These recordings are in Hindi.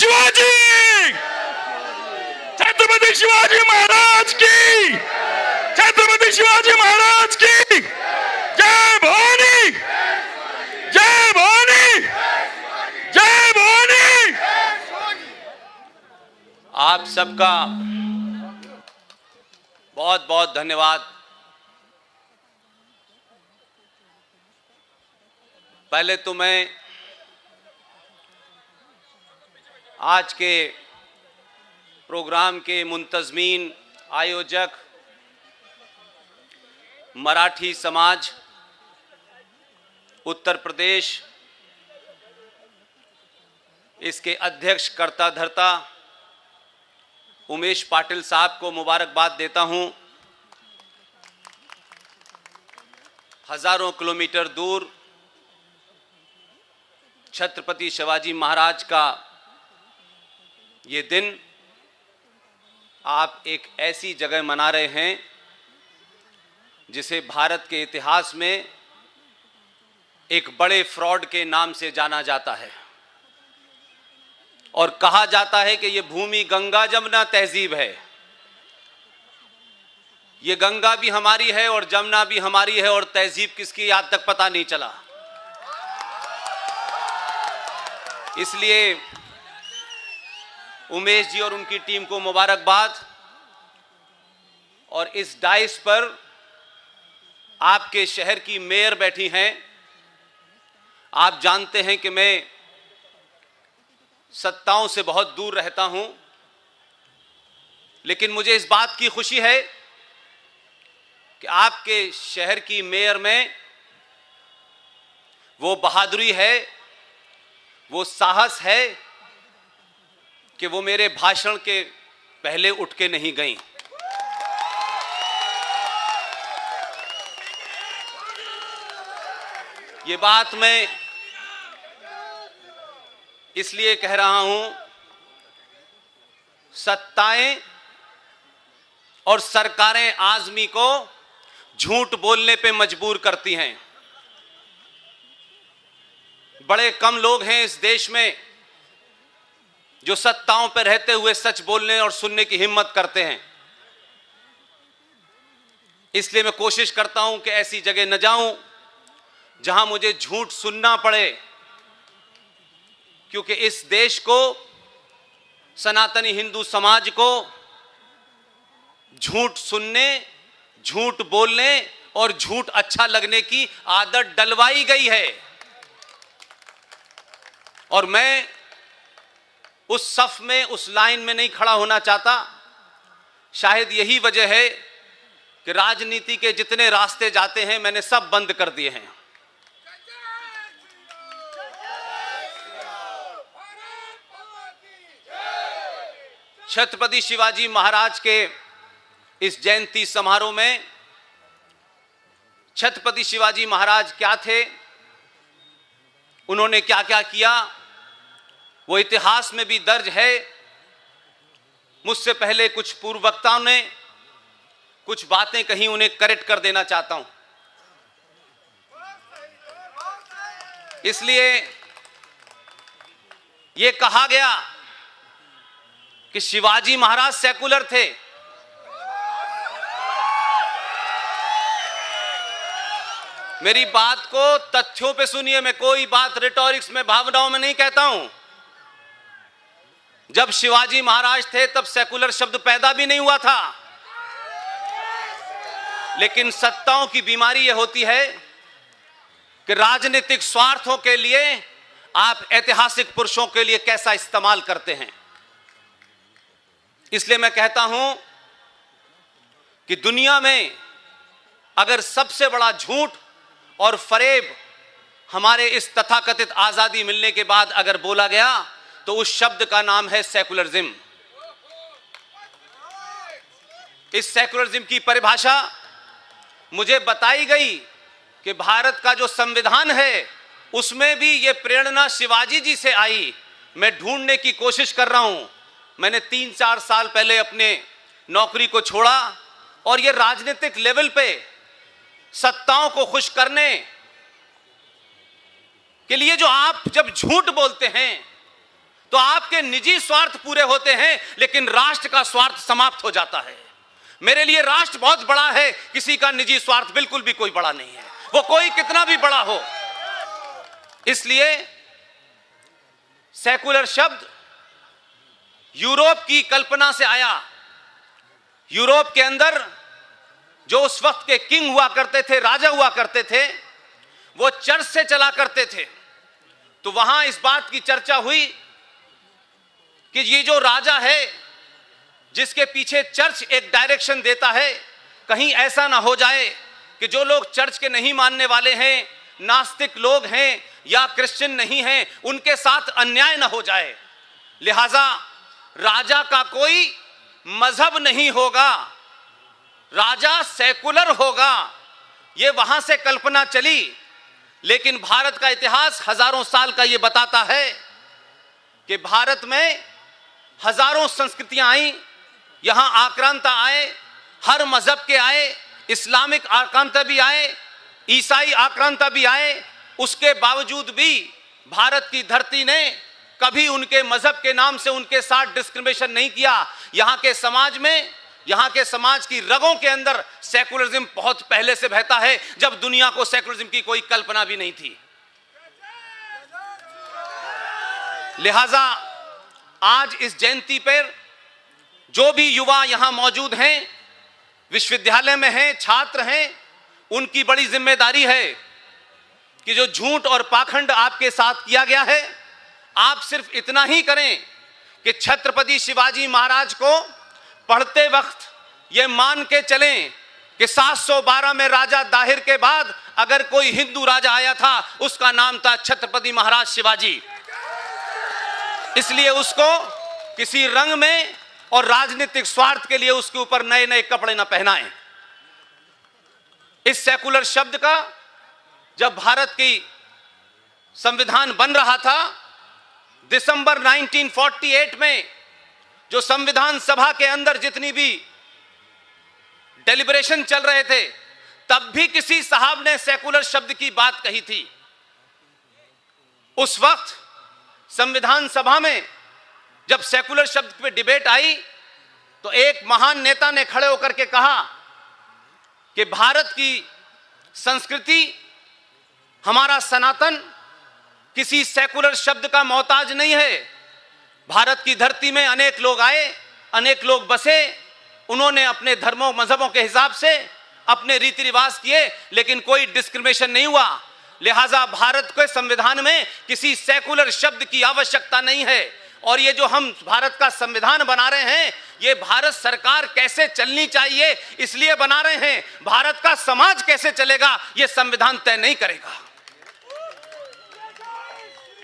शिवाजी, छत्रपति शिवाजी महाराज की, छत्रपति शिवाजी महाराज की जय भवानी, जय भवानी, जय भवानी। आप सबका बहुत बहुत धन्यवाद। पहले तो मैं आज के प्रोग्राम के मुंतजमीन, आयोजक, मराठी समाज उत्तर प्रदेश, इसके अध्यक्ष कर्ता धर्ता उमेश पाटिल साहब को मुबारकबाद देता हूं। हजारों किलोमीटर दूर छत्रपति शिवाजी महाराज का ये दिन आप एक ऐसी जगह मना रहे हैं जिसे भारत के इतिहास में एक बड़े फ्रॉड के नाम से जाना जाता है और कहा जाता है कि ये भूमि गंगा जमुना तहजीब है। ये गंगा भी हमारी है और जमुना भी हमारी है और तहजीब किसकी आज तक पता नहीं चला। इसलिए उमेश जी और उनकी टीम को मुबारकबाद। और इस डाइस पर आपके शहर की मेयर बैठी हैं। आप जानते हैं कि मैं सत्ताओं से बहुत दूर रहता हूं, लेकिन मुझे इस बात की खुशी है कि आपके शहर की मेयर में वो बहादुरी है, वो साहस है कि वो मेरे भाषण के पहले उठ के नहीं गई। ये बात मैं इसलिए कह रहा हूं, सत्ताएं और सरकारें आदमी को झूठ बोलने पे मजबूर करती हैं। बड़े कम लोग हैं इस देश में जो सत्ताओं पर रहते हुए सच बोलने और सुनने की हिम्मत करते हैं। इसलिए मैं कोशिश करता हूं कि ऐसी जगह न जाऊं जहां मुझे झूठ सुनना पड़े, क्योंकि इस देश को, सनातनी हिंदू समाज को झूठ सुनने, झूठ बोलने और झूठ अच्छा लगने की आदत डलवाई गई है। और मैं उस सफ में, उस लाइन में नहीं खड़ा होना चाहता। शायद यही वजह है कि राजनीति के जितने रास्ते जाते हैं मैंने सब बंद कर दिए हैं। छत्रपति शिवाजी महाराज के इस जयंती समारोह में छत्रपति शिवाजी महाराज क्या थे, उन्होंने क्या क्या किया, वो इतिहास में भी दर्ज है। मुझसे पहले कुछ पूर्व वक्ताओं ने कुछ बातें कही, उन्हें करेक्ट कर देना चाहता हूं। इसलिए यह कहा गया कि शिवाजी महाराज सेकुलर थे। मेरी बात को तथ्यों पे सुनिए, मैं कोई बात रिटोरिक्स में, भावनाओं में नहीं कहता हूं। जब शिवाजी महाराज थे तब सेकुलर शब्द पैदा भी नहीं हुआ था। लेकिन सत्ताओं की बीमारी यह होती है कि राजनीतिक स्वार्थों के लिए आप ऐतिहासिक पुरुषों के लिए कैसा इस्तेमाल करते हैं। इसलिए मैं कहता हूं कि दुनिया में अगर सबसे बड़ा झूठ और फरेब हमारे इस तथाकथित आजादी मिलने के बाद अगर बोला गया तो उस शब्द का नाम है सेकुलरिज्म। इस सेकुलरिज्म की परिभाषा मुझे बताई गई कि भारत का जो संविधान है उसमें भी ये प्रेरणा शिवाजी जी से आई। मैं ढूंढने की कोशिश कर रहा हूं। मैंने 3-4 साल पहले अपने नौकरी को छोड़ा और ये राजनीतिक लेवल पे सत्ताओं को खुश करने के लिए जो आप जब झूठ बोलते हैं तो आपके निजी स्वार्थ पूरे होते हैं, लेकिन राष्ट्र का स्वार्थ समाप्त हो जाता है। मेरे लिए राष्ट्र बहुत बड़ा है, किसी का निजी स्वार्थ बिल्कुल भी कोई बड़ा नहीं है, वो कोई कितना भी बड़ा हो। इसलिए सेकुलर शब्द यूरोप की कल्पना से आया। यूरोप के अंदर जो उस वक्त के किंग हुआ करते थे, राजा हुआ करते थे, वो चर्च से चला करते थे। तो वहां इस बात की चर्चा हुई कि ये जो राजा है जिसके पीछे चर्च एक डायरेक्शन देता है, कहीं ऐसा ना हो जाए कि जो लोग चर्च के नहीं मानने वाले हैं, नास्तिक लोग हैं या क्रिश्चियन नहीं हैं, उनके साथ अन्याय ना हो जाए। लिहाजा राजा का कोई मजहब नहीं होगा, राजा सेकुलर होगा। ये वहां से कल्पना चली, लेकिन भारत का इतिहास हजारों साल का ये बताता है कि भारत में हजारों संस्कृतियां आई, यहां आक्रांता आए, हर मजहब के आए, इस्लामिक आक्रांता भी आए, ईसाई आक्रांता भी आए। उसके बावजूद भी भारत की धरती ने कभी उनके मजहब के नाम से उनके साथ डिस्क्रिमिनेशन नहीं किया। यहां के समाज में, यहां के समाज की रगों के अंदर सेकुलरिज्म बहुत पहले से बहता है, जब दुनिया को सेकुलरिज्म की कोई कल्पना भी नहीं थी। लिहाजा आज इस जयंती पर जो भी युवा यहां मौजूद हैं, विश्वविद्यालय में हैं, छात्र हैं, उनकी बड़ी जिम्मेदारी है कि जो झूठ और पाखंड आपके साथ किया गया है, आप सिर्फ इतना ही करें कि छत्रपति शिवाजी महाराज को पढ़ते वक्त ये मान के चलें कि 712 में राजा दाहिर के बाद अगर कोई हिंदू राजा आया था, उसका नाम था छत्रपति महाराज शिवाजी। इसलिए उसको किसी रंग में और राजनीतिक स्वार्थ के लिए उसके ऊपर नए नए कपड़े ना पहनाएं। इस सेकुलर शब्द का जब भारत की संविधान बन रहा था, दिसंबर 1948 में जो संविधान सभा के अंदर जितनी भी डेलिब्रेशन चल रहे थे, तब भी किसी साहब ने सेकुलर शब्द की बात कही थी। उस वक्त संविधान सभा में जब सेकुलर शब्द पे डिबेट आई, तो एक महान नेता ने खड़े होकर के कहा कि भारत की संस्कृति, हमारा सनातन किसी सेकुलर शब्द का मोहताज नहीं है। भारत की धरती में अनेक लोग आए, अनेक लोग बसे, उन्होंने अपने धर्मों मजहबों के हिसाब से अपने रीति रिवाज किए, लेकिन कोई डिस्क्रिमिनेशन नहीं हुआ। लिहाजा भारत के संविधान में किसी सेकुलर शब्द की आवश्यकता नहीं है। और ये जो हम भारत का संविधान बना रहे हैं, ये भारत सरकार कैसे चलनी चाहिए इसलिए बना रहे हैं। भारत का समाज कैसे चलेगा ये संविधान तय नहीं करेगा।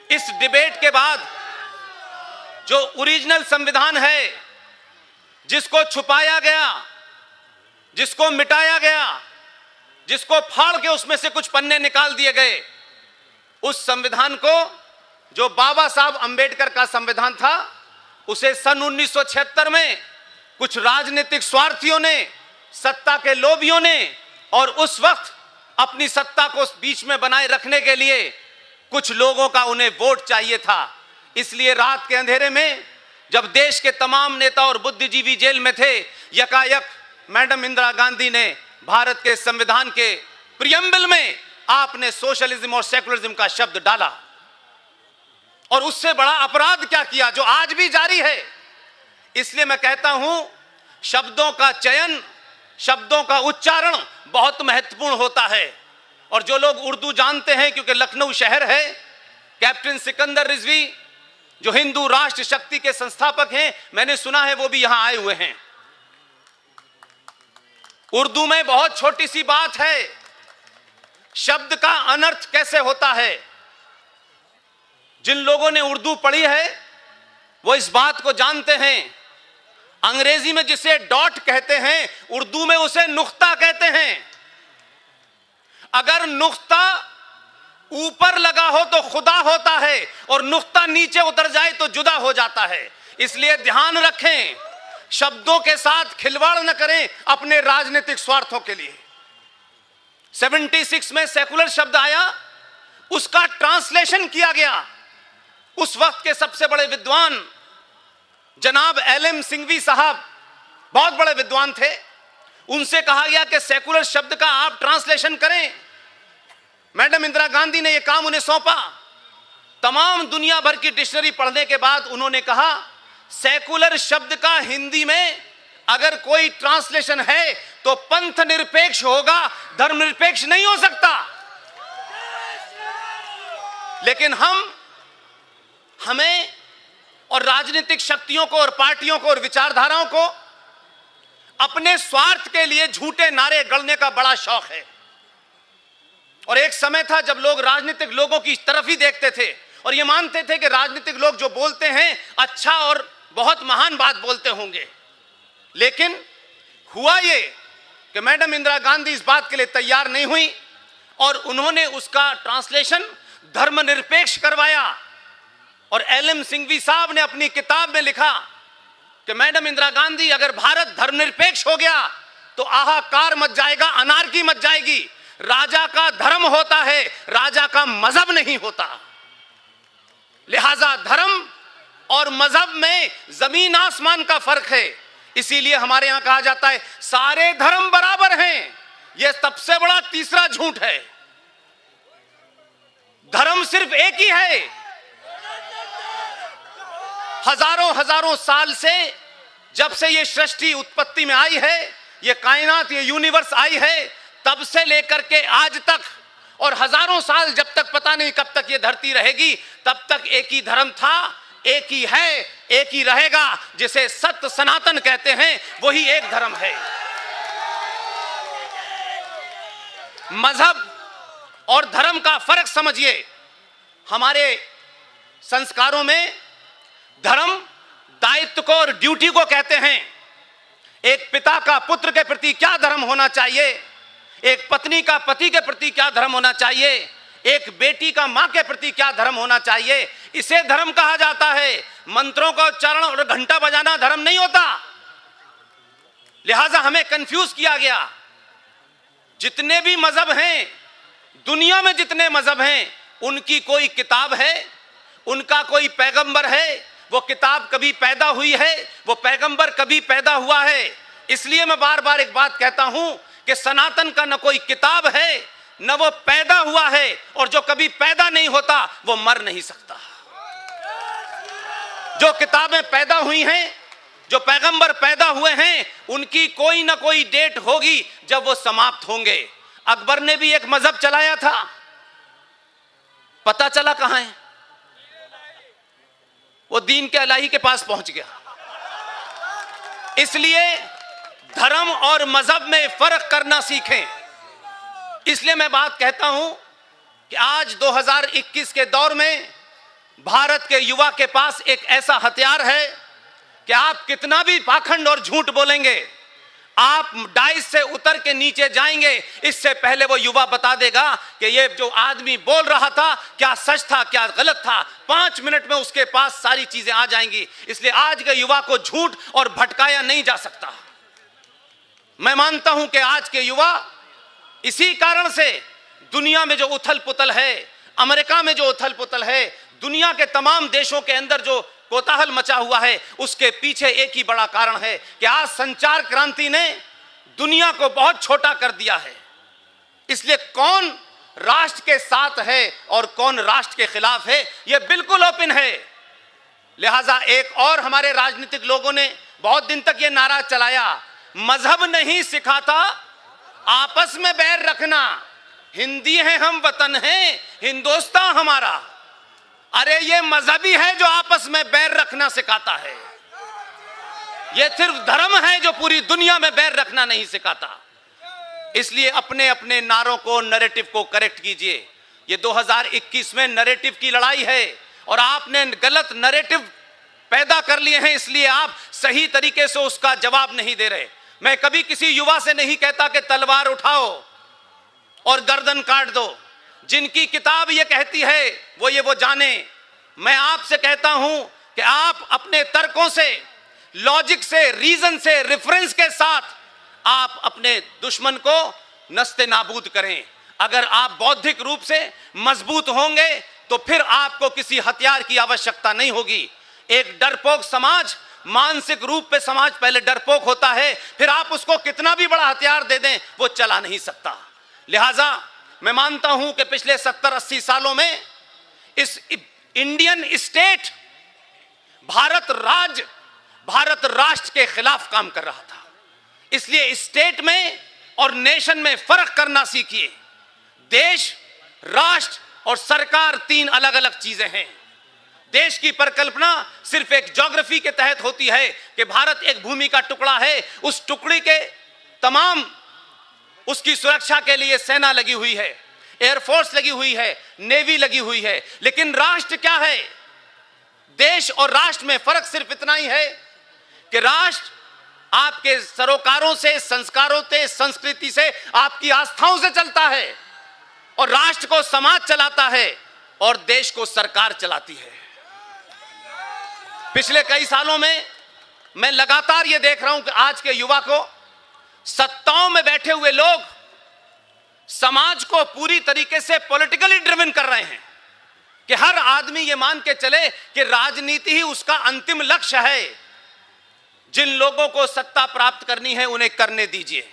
इस डिबेट के बाद जो ओरिजिनल संविधान है, जिसको छुपाया गया, जिसको मिटाया गया, जिसको फाड़ के उसमें से कुछ पन्ने निकाल दिए गए, उस संविधान को, जो बाबा साहब अंबेडकर का संविधान था, उसे सन 1976 में कुछ राजनीतिक स्वार्थियों ने, सत्ता के लोभियों ने, और उस वक्त अपनी सत्ता को बीच में बनाए रखने के लिए कुछ लोगों का उन्हें वोट चाहिए था। इसलिए रात के अंधेरे में जब देश के तमाम नेता और बुद्धिजीवी जेल में थे, यकायक मैडम इंदिरा गांधी ने भारत के संविधान के प्रियम्बल में आपने सोशलिज्म और सेकुलरिज्म का शब्द डाला। और उससे बड़ा अपराध क्या किया जो आज भी जारी है। इसलिए मैं कहता हूं, शब्दों का चयन, शब्दों का उच्चारण बहुत महत्वपूर्ण होता है। और जो लोग उर्दू जानते हैं, क्योंकि लखनऊ शहर है, कैप्टन सिकंदर रिजवी जो हिंदू राष्ट्र शक्ति के संस्थापक हैं, मैंने सुना है वो भी यहां आए हुए हैं। उर्दू में बहुत छोटी सी बात है, शब्द का अनर्थ कैसे होता है। जिन लोगों ने उर्दू पढ़ी है वो इस बात को जानते हैं। अंग्रेजी में जिसे डॉट कहते हैं, उर्दू में उसे नुक्ता कहते हैं। अगर नुक्ता ऊपर लगा हो तो खुदा होता है, और नुक्ता नीचे उतर जाए तो जुदा हो जाता है। इसलिए ध्यान रखें, शब्दों के साथ खिलवाड़ न करें अपने राजनीतिक स्वार्थों के लिए। 76 में सेकुलर शब्द आया, उसका ट्रांसलेशन किया गया उस वक्त के सबसे बड़े विद्वान जनाब एलएम सिंघवी साहब बहुत बड़े विद्वान थे, उनसे कहा गया कि सेकुलर शब्द का आप ट्रांसलेशन करें। मैडम इंदिरा गांधी ने यह काम उन्हें सौंपा। तमाम दुनिया भर की डिक्शनरी पढ़ने के बाद उन्होंने कहा सेकुलर शब्द का हिंदी में अगर कोई ट्रांसलेशन है तो पंथ निरपेक्ष होगा, धर्मनिरपेक्ष नहीं हो सकता। लेकिन हमें और राजनीतिक शक्तियों को और पार्टियों को और विचारधाराओं को अपने स्वार्थ के लिए झूठे नारे गढ़ने का बड़ा शौक है। और एक समय था जब लोग राजनीतिक लोगों की तरफ ही देखते थे और ये मानते थे कि राजनीतिक लोग जो बोलते हैं अच्छा और बहुत महान बात बोलते होंगे। लेकिन हुआ ये कि मैडम इंदिरा गांधी इस बात के लिए तैयार नहीं हुई और उन्होंने उसका ट्रांसलेशन धर्मनिरपेक्ष करवाया। और एलएम सिंघवी साहब ने अपनी किताब में लिखा कि मैडम इंदिरा गांधी, अगर भारत धर्मनिरपेक्ष हो गया तो हाहाकार मच जाएगा, अनार्की मच जाएगी। राजा का धर्म होता है, राजा का मजहब नहीं होता। लिहाजा धर्म और मजहब में जमीन आसमान का फर्क है। इसीलिए हमारे यहां कहा जाता है सारे धर्म बराबर हैं। यह सबसे बड़ा तीसरा झूठ है। धर्म सिर्फ एक ही है। हजारों हजारों साल से, जब से ये सृष्टि उत्पत्ति में आई है, ये कायनात, ये यूनिवर्स आई है, तब से लेकर के आज तक और हजारों साल जब तक पता नहीं कब तक ये धरती रहेगी, तब तक एक ही धर्म था, एक ही है, एक ही रहेगा। जिसे सत्य सनातन कहते हैं वही एक धर्म है। मजहब और धर्म का फर्क समझिए। हमारे संस्कारों में धर्म दायित्व को और ड्यूटी को कहते हैं। एक पिता का पुत्र के प्रति क्या धर्म होना चाहिए, एक पत्नी का पति के प्रति क्या धर्म होना चाहिए, एक बेटी का मां के प्रति क्या धर्म होना चाहिए, इसे धर्म कहा जाता है। मंत्रों का उच्चारण और घंटा बजाना धर्म नहीं होता। लिहाजा हमें कंफ्यूज किया गया। जितने भी मजहब हैं, दुनिया में जितने मजहब हैं, उनकी कोई किताब है, उनका कोई पैगंबर है। वो किताब कभी पैदा हुई है, वो पैगंबर कभी पैदा हुआ है। इसलिए मैं बार बार एक बात कहता हूं कि सनातन का न कोई किताब है, न वो पैदा हुआ है, और जो कभी पैदा नहीं होता वो मर नहीं सकता। जो किताबें पैदा हुई हैं, जो पैगंबर पैदा हुए हैं, उनकी कोई ना कोई डेट होगी जब वो समाप्त होंगे। अकबर ने भी एक मजहब चलाया था, पता चला कहां है? वो दीन के इलाही के पास पहुंच गया। इसलिए धर्म और मजहब में फर्क करना सीखें। इसलिए मैं बात कहता हूं कि आज 2021 के दौर में भारत के युवा के पास एक ऐसा हथियार है कि आप कितना भी पाखंड और झूठ बोलेंगे, आप डाइस से उतर के नीचे जाएंगे, इससे पहले वो युवा बता देगा कि ये जो आदमी बोल रहा था क्या सच था क्या गलत था। 5 मिनट में उसके पास सारी चीजें आ जाएंगी। इसलिए आज के युवा को झूठ और भटकाया नहीं जा सकता। मैं मानता हूं कि आज के युवा इसी कारण से दुनिया में जो उथल पुथल है, अमेरिका में जो उथल पुथल है, दुनिया के तमाम देशों के अंदर जो कोताहल मचा हुआ है, उसके पीछे एक ही बड़ा कारण है कि आज संचार क्रांति ने दुनिया को बहुत छोटा कर दिया है। इसलिए कौन राष्ट्र के साथ है और कौन राष्ट्र के खिलाफ है, यह बिल्कुल ओपन है। लिहाजा एक और हमारे राजनीतिक लोगों ने बहुत दिन तक यह नारा चलाया, मजहब नहीं सिखाता आपस में बैर रखना, हिंदी है हम वतन है हिंदुस्तान हमारा। अरे ये मजहबी है जो आपस में बैर रखना सिखाता है, ये सिर्फ धर्म है जो पूरी दुनिया में बैर रखना नहीं सिखाता। इसलिए अपने अपने नारों को, नैरेटिव को करेक्ट कीजिए। ये 2021 में नैरेटिव की लड़ाई है और आपने गलत नैरेटिव पैदा कर लिए हैं, इसलिए आप सही तरीके से उसका जवाब नहीं दे रहे। मैं कभी किसी युवा से नहीं कहता कि तलवार उठाओ और गर्दन काट दो। जिनकी किताब ये कहती है वो जाने। मैं आपसे कहता हूं कि आप अपने तर्कों से, लॉजिक से, रीजन से, रेफरेंस के साथ आप अपने दुश्मन को नस्ते नाबूद करें। अगर आप बौद्धिक रूप से मजबूत होंगे तो फिर आपको किसी हथियार की आवश्यकता नहीं होगी। एक डरपोक समाज, मानसिक रूप पे समाज पहले डरपोक होता है, फिर आप उसको कितना भी बड़ा हथियार दे दें वो चला नहीं सकता। लिहाजा मैं मानता हूं कि पिछले 70-80 सालों में इस इंडियन स्टेट भारत राष्ट्र के खिलाफ काम कर रहा था। इसलिए स्टेट में और नेशन में फर्क करना सीखिए। देश, राष्ट्र और सरकार 3 अलग अलग चीजें हैं। देश की परिकल्पना सिर्फ एक ज्योग्राफी के तहत होती है कि भारत एक भूमि का टुकड़ा है, उस टुकड़े के तमाम उसकी सुरक्षा के लिए सेना लगी हुई है, एयरफोर्स लगी हुई है, नेवी लगी हुई है। लेकिन राष्ट्र क्या है? देश और राष्ट्र में फर्क सिर्फ इतना ही है कि राष्ट्र आपके सरोकारों से, संस्कारों से, संस्कृति से, आपकी आस्थाओं से चलता है, और राष्ट्र को समाज चलाता है और देश को सरकार चलाती है। पिछले कई सालों में मैं लगातार यह देख रहा हूं कि आज के युवा को, सत्ताओं में बैठे हुए लोग समाज को पूरी तरीके से पॉलिटिकली ड्रिवन कर रहे हैं कि हर आदमी यह मान के चले कि राजनीति ही उसका अंतिम लक्ष्य है। जिन लोगों को सत्ता प्राप्त करनी है उन्हें करने दीजिए,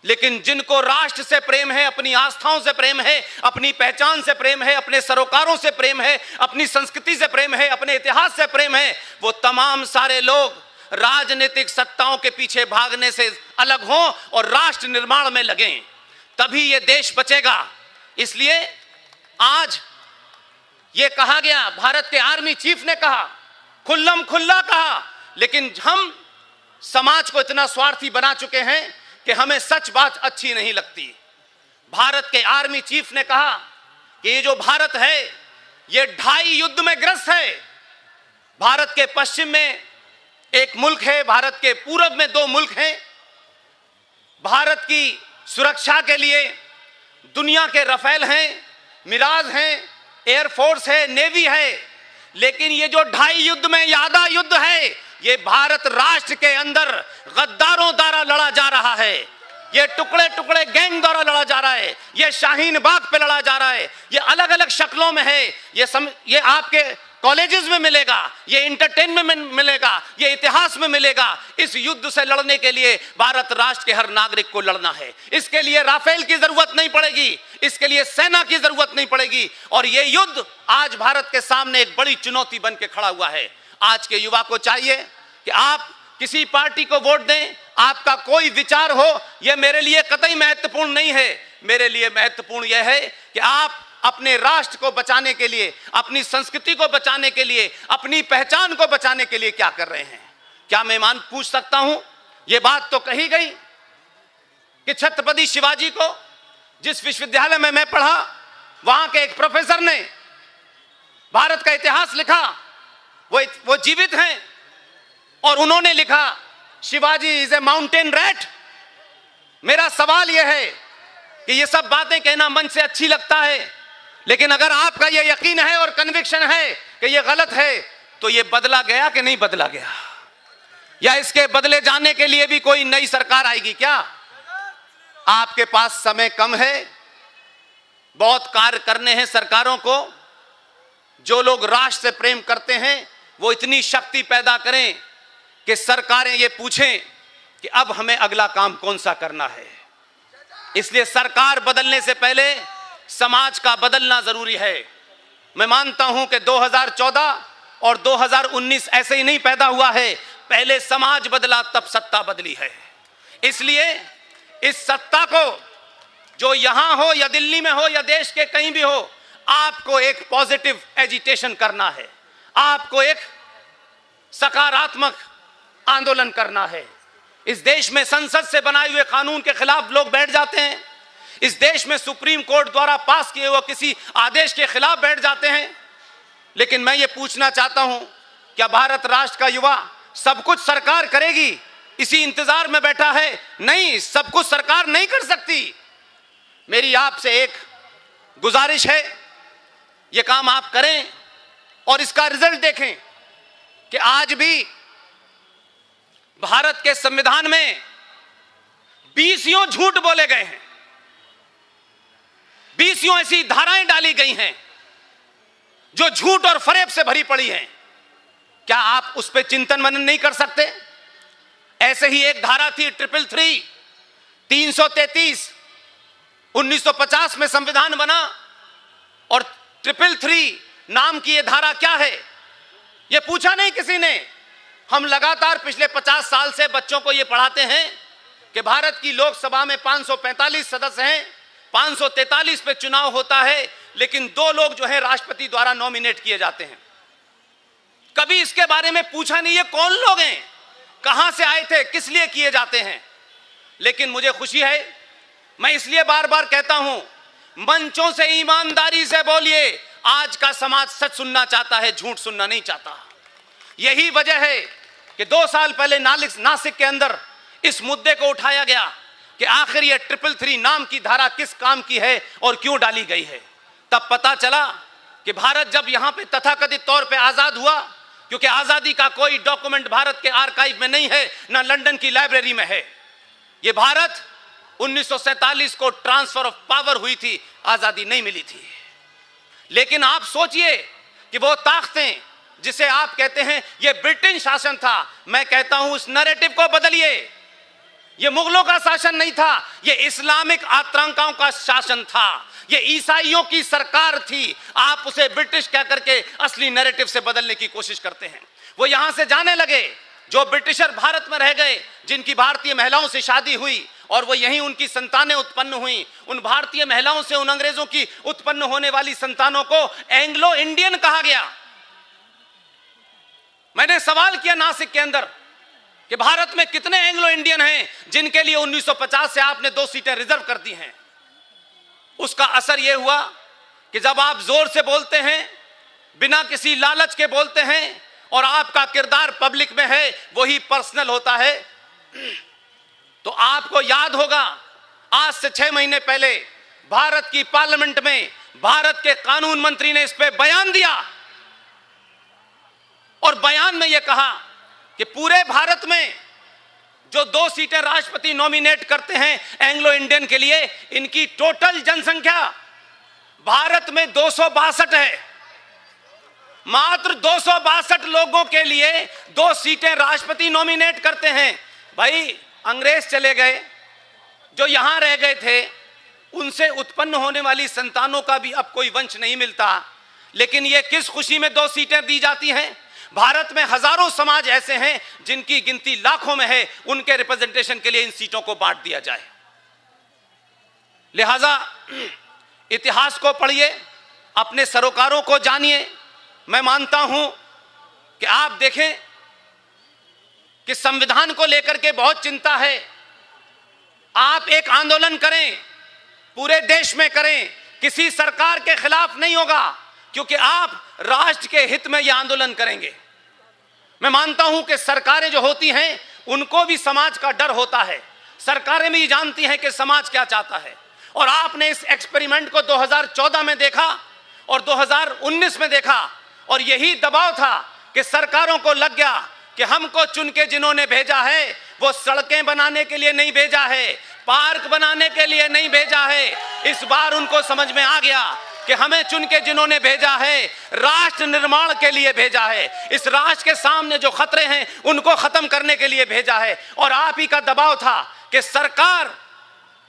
लेकिन जिनको राष्ट्र से प्रेम है, अपनी आस्थाओं से प्रेम है, अपनी पहचान से प्रेम है, अपने सरोकारों से प्रेम है, अपनी संस्कृति से प्रेम है, अपने इतिहास से प्रेम है, वो तमाम सारे लोग राजनीतिक सत्ताओं के पीछे भागने से अलग हों और राष्ट्र निर्माण में लगें, तभी ये देश बचेगा। इसलिए आज ये कहा गया, भारत के आर्मी चीफ ने कहा, खुल्लम खुल्ला कहा, लेकिन हम समाज को इतना स्वार्थी बना चुके हैं कि हमें सच बात अच्छी नहीं लगती। भारत के आर्मी चीफ ने कहा कि ये जो भारत है ये 2.5 युद्ध में ग्रस्त है। भारत के पश्चिम में एक मुल्क है, भारत के पूरब में 2 मुल्क हैं। भारत की सुरक्षा के लिए दुनिया के रफेल हैं, मिराज हैं, एयरफोर्स है, नेवी है, लेकिन ये जो 2.5 युद्ध में यादा युद्ध है, ये भारत राष्ट्र के अंदर गद्दारों द्वारा लड़ा जा रहा है। ये टुकड़े टुकड़े गैंग द्वारा लड़ा जा रहा है, ये शाहीन बाग पे लड़ा जा रहा है, ये अलग अलग शक्लों में है। ये आपके कॉलेजेस में मिलेगा, ये एंटरटेनमेंट में मिलेगा, ये इतिहास में मिलेगा। इस युद्ध से लड़ने के लिए भारत राष्ट्र के हर नागरिक को लड़ना है। इसके लिए राफेल की जरूरत नहीं पड़ेगी, इसके लिए सेना की जरूरत नहीं पड़ेगी। और ये युद्ध आज भारत के सामने एक बड़ी चुनौती बन के खड़ा हुआ है। आज के युवा को चाहिए कि आप किसी पार्टी को वोट दें, आपका कोई विचार हो, यह मेरे लिए कतई महत्वपूर्ण नहीं है। मेरे लिए महत्वपूर्ण यह है कि आप अपने राष्ट्र को बचाने के लिए, अपनी संस्कृति को बचाने के लिए, अपनी पहचान को बचाने के लिए क्या कर रहे हैं। क्या मैं पूछ सकता हूं, यह बात तो कही गई कि छत्रपति शिवाजी को जिस विश्वविद्यालय में मैं पढ़ा, वहां के एक प्रोफेसर ने भारत का इतिहास लिखा, वो जीवित हैं, और उन्होंने लिखा Shivaji is a mountain rat. मेरा सवाल यह है कि ये सब बातें कहना मन से अच्छी लगता है, लेकिन अगर आपका यह यकीन है और कन्विक्शन है कि यह गलत है, तो यह बदला गया कि नहीं बदला गया, या इसके बदले जाने के लिए भी कोई नई सरकार आएगी क्या? आपके पास समय कम है, बहुत कार्य करने हैं सरकारों को। जो लोग राष्ट्र से प्रेम करते हैं वो इतनी शक्ति पैदा करें कि सरकारें ये पूछें कि अब हमें अगला काम कौन सा करना है। इसलिए सरकार बदलने से पहले समाज का बदलना जरूरी है। मैं मानता हूं कि 2014 और 2019 ऐसे ही नहीं पैदा हुआ है, पहले समाज बदला तब सत्ता बदली है। इसलिए इस सत्ता को, जो यहां हो या दिल्ली में हो या देश के कहीं भी हो, आपको एक पॉजिटिव एजिटेशन करना है, आपको एक सकारात्मक आंदोलन करना है। इस देश में संसद से बनाए हुए कानून के खिलाफ लोग बैठ जाते हैं, इस देश में सुप्रीम कोर्ट द्वारा पास किए हुए किसी आदेश के खिलाफ बैठ जाते हैं। लेकिन मैं ये पूछना चाहता हूं, क्या भारत राष्ट्र का युवा सब कुछ सरकार करेगी इसी इंतजार में बैठा है? नहीं, सब कुछ सरकार नहीं कर सकती। मेरी आपसे एक गुजारिश है, ये काम आप करें और इसका रिजल्ट देखें कि आज भी भारत के संविधान में 20 झूठ बोले गए हैं, 20 ऐसी धाराएं डाली गई हैं जो झूठ और फरेब से भरी पड़ी है, क्या आप उस पर चिंतन मनन नहीं कर सकते? ऐसे ही एक धारा थी 333, 333, 1950 में संविधान बना, और 333 नाम की यह धारा क्या है यह पूछा नहीं किसी ने। हम लगातार पिछले 50 साल से बच्चों को यह पढ़ाते हैं कि भारत की लोकसभा में 545 सदस्य हैं, 543 पे चुनाव होता है, लेकिन 2 लोग जो है राष्ट्रपति द्वारा नॉमिनेट किए जाते हैं। कभी इसके बारे में पूछा नहीं, ये कौन लोग हैं, कहां से आए थे, किस लिए किए जाते हैं। लेकिन मुझे खुशी है, मैं इसलिए बार बार कहता हूं, मंचों से ईमानदारी से बोलिए, आज का समाज सच सुनना चाहता है, झूठ सुनना नहीं चाहता। यही वजह है कि 2 साल पहले नासिक के अंदर इस मुद्दे को उठाया गया कि आखिर ये 333 नाम की धारा किस काम की है और क्यों डाली गई है। तब पता चला कि भारत जब यहां पे तथाकथित तौर पे आजाद हुआ, क्योंकि आजादी का कोई डॉक्यूमेंट भारत के आर्काइव में नहीं है, ना लंदन की लाइब्रेरी में है। ये भारत 1947 को ट्रांसफर ऑफ पावर हुई थी, आजादी नहीं मिली थी। लेकिन आप सोचिए कि वो ताकतें जिसे आप कहते हैं ये ब्रिटिश शासन था, मैं कहता हूं उस नैरेटिव को बदलिए। ये मुगलों का शासन नहीं था, ये इस्लामिक आतंकियों का शासन था, ये ईसाइयों की सरकार थी। आप उसे ब्रिटिश कह करके असली नैरेटिव से बदलने की कोशिश करते हैं। वो यहां से जाने लगे, जो ब्रिटिशर भारत में रह गए, जिनकी भारतीय महिलाओं से शादी हुई और वो यहीं उनकी संतानें उत्पन्न हुई, उन भारतीय महिलाओं से उन अंग्रेजों की उत्पन्न होने वाली संतानों को एंग्लो इंडियन कहा गया। मैंने सवाल किया नासिक के अंदर कि भारत में कितने एंग्लो इंडियन हैं जिनके लिए 1950 से आपने 2 सीटें रिजर्व कर दी हैं। उसका असर यह हुआ कि जब आप जोर से बोलते हैं, बिना किसी लालच के बोलते हैं, और आपका किरदार पब्लिक में है, वही पर्सनल होता है, तो आपको याद होगा आज से 6 महीने पहले भारत की पार्लियामेंट में भारत के कानून मंत्री ने इस पे बयान दिया, और बयान में यह कहा कि पूरे भारत में जो 2 सीटें राष्ट्रपति नॉमिनेट करते हैं एंग्लो इंडियन के लिए, इनकी टोटल जनसंख्या भारत में 262 है। मात्र 262 लोगों के लिए 2 सीटें राष्ट्रपति नॉमिनेट करते हैं। भाई अंग्रेज चले गए, जो यहां रह गए थे, उनसे उत्पन्न होने वाली संतानों का भी अब कोई वंश नहीं मिलता, लेकिन ये किस खुशी में 2 सीटें दी जाती हैं। भारत में हजारों समाज ऐसे हैं जिनकी गिनती लाखों में है, उनके रिप्रेजेंटेशन के लिए इन सीटों को बांट दिया जाए। लिहाजा इतिहास को पढ़िए, अपने सरोकारों को जानिए। मैं मानता हूं कि आप देखें कि संविधान को लेकर के बहुत चिंता है। आप एक आंदोलन करें, पूरे देश में करें, किसी सरकार के खिलाफ नहीं होगा, क्योंकि आप राष्ट्र के हित में यह आंदोलन करेंगे। मैं मानता हूं कि सरकारें जो होती हैं उनको भी समाज का डर होता है, सरकारें भी जानती हैं कि समाज क्या चाहता है। और आपने इस एक्सपेरिमेंट को 2014 में देखा और 2019 में देखा, और यही दबाव था कि सरकारों को लग गया कि हमको चुन के जिन्होंने भेजा है वो सड़कें बनाने के लिए नहीं भेजा है, पार्क बनाने के लिए नहीं भेजा है। इस बार उनको समझ में आ गया कि हमें चुन के जिन्होंने भेजा है राष्ट्र निर्माण के लिए भेजा है, इस राष्ट्र के सामने जो खतरे हैं उनको खत्म करने के लिए भेजा है। और आप ही का दबाव था कि सरकार,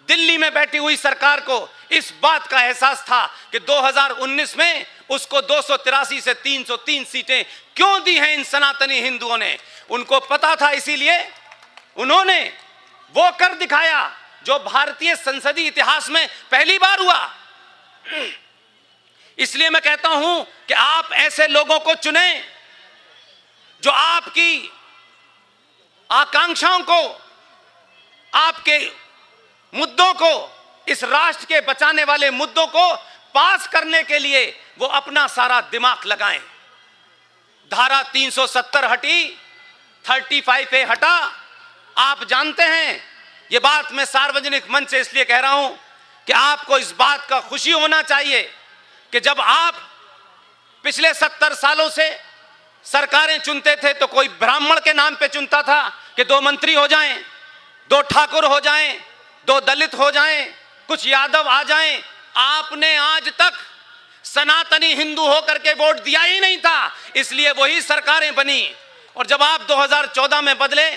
दिल्ली में बैठी हुई सरकार को इस बात का एहसास था कि 2019 में उसको 283 से 303 सीटें क्यों दी हैं इन सनातनी हिंदुओं ने। उनको पता था, इसीलिए उन्होंने वो कर दिखाया जो भारतीय संसदीय इतिहास में पहली बार हुआ। इसलिए मैं कहता हूं कि आप ऐसे लोगों को चुनें जो आपकी आकांक्षाओं को, आपके मुद्दों को, इस राष्ट्र के बचाने वाले मुद्दों को पास करने के लिए वो अपना सारा दिमाग लगाएं। धारा 370 हटी, 35A हटा। आप जानते हैं, ये बात मैं सार्वजनिक मंच से इसलिए कह रहा हूं कि आपको इस बात का खुशी होना चाहिए कि जब आप पिछले 70 सालों से सरकारें चुनते थे तो कोई ब्राह्मण के नाम पे चुनता था कि 2 मंत्री हो जाएं, 2 ठाकुर हो जाएं, 2 दलित हो जाएं, कुछ यादव आ जाएं। आपने आज तक सनातनी हिंदू होकर के वोट दिया ही नहीं था, इसलिए वही सरकारें बनी। और जब आप 2014 में बदले,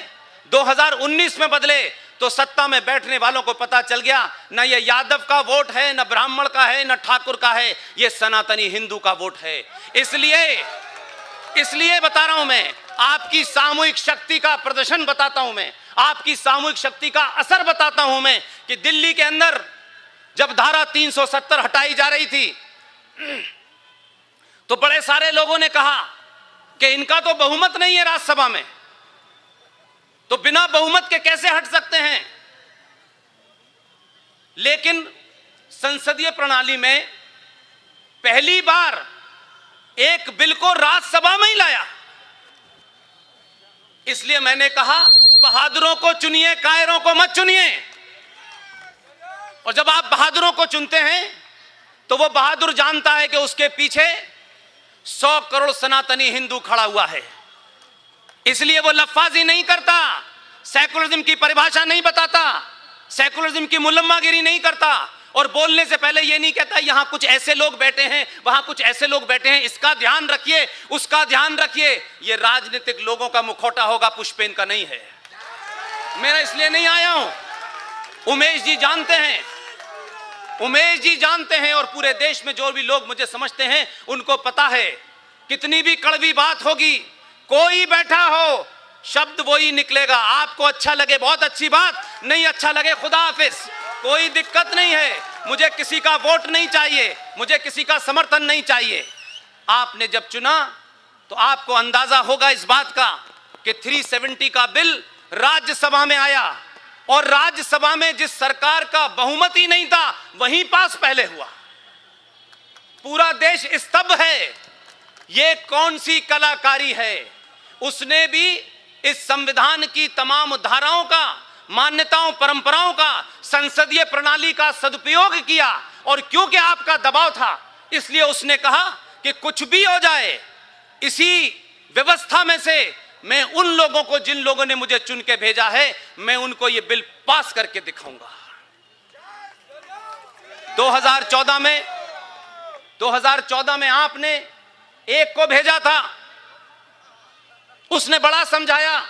2019 में बदले, तो सत्ता में बैठने वालों को पता चल गया ना ये यादव का वोट है, ना ब्राह्मण का है, ना ठाकुर का है, ये सनातनी हिंदू का वोट है। इसलिए बता रहा हूं मैं, आपकी सामूहिक शक्ति का प्रदर्शन बताता हूं मैं, आपकी सामूहिक शक्ति का असर बताता हूं मैं, कि दिल्ली के अंदर जब धारा 370 हटाई जा रही थी तो बड़े सारे लोगों ने कहा कि इनका तो बहुमत नहीं है राज्यसभा में, तो बिना बहुमत के कैसे हट सकते हैं। लेकिन संसदीय प्रणाली में पहली बार एक बिल को राज्यसभा में ही लाया। इसलिए मैंने कहा बहादुरों को चुनिए, कायरों को मत चुनिए। और जब आप बहादुरों को चुनते हैं तो वो बहादुर जानता है कि उसके पीछे 100 करोड़ सनातनी हिंदू खड़ा हुआ है, इसलिए वो लफ्फाजी नहीं करता, सेकुलरिज्म की परिभाषा नहीं बताता, सेकुलरिज्म की मुलम्मागिरी नहीं करता, और बोलने से पहले ये नहीं कहता यहां कुछ ऐसे लोग बैठे हैं, वहां कुछ ऐसे लोग बैठे हैं, इसका ध्यान रखिए, उसका ध्यान रखिए। ये राजनीतिक लोगों का मुखौटा होगा, पुष्पेन का नहीं है। मैं इसलिए नहीं आया हूं, उमेश जी जानते हैं, उमेश जी जानते हैं, और पूरे देश में जो भी लोग मुझे समझते हैं उनको पता है, कितनी भी कड़वी बात होगी, कोई बैठा हो शब्द वही निकलेगा। आपको अच्छा लगे बहुत अच्छी बात, नहीं अच्छा लगे खुदा हाफिज, कोई दिक्कत नहीं है। मुझे किसी का वोट नहीं चाहिए, मुझे किसी का समर्थन नहीं चाहिए। आपने जब चुना तो आपको अंदाजा होगा इस बात का कि 370 का बिल राज्यसभा में आया, और राज्यसभा में जिस सरकार का बहुमत ही नहीं था वहीं पास पहले हुआ। पूरा देश स्तब्ध है, ये कौन सी कलाकारी है। उसने भी इस संविधान की तमाम धाराओं का, मान्यताओं, परंपराओं का, संसदीय प्रणाली का सदुपयोग किया, और क्योंकि आपका दबाव था इसलिए उसने कहा कि कुछ भी हो जाए, इसी व्यवस्था में से मैं उन लोगों को, जिन लोगों ने मुझे चुन के भेजा है, मैं उनको ये बिल पास करके दिखाऊंगा। 2014 में आपने एक को भेजा था, उसने बड़ा समझाया,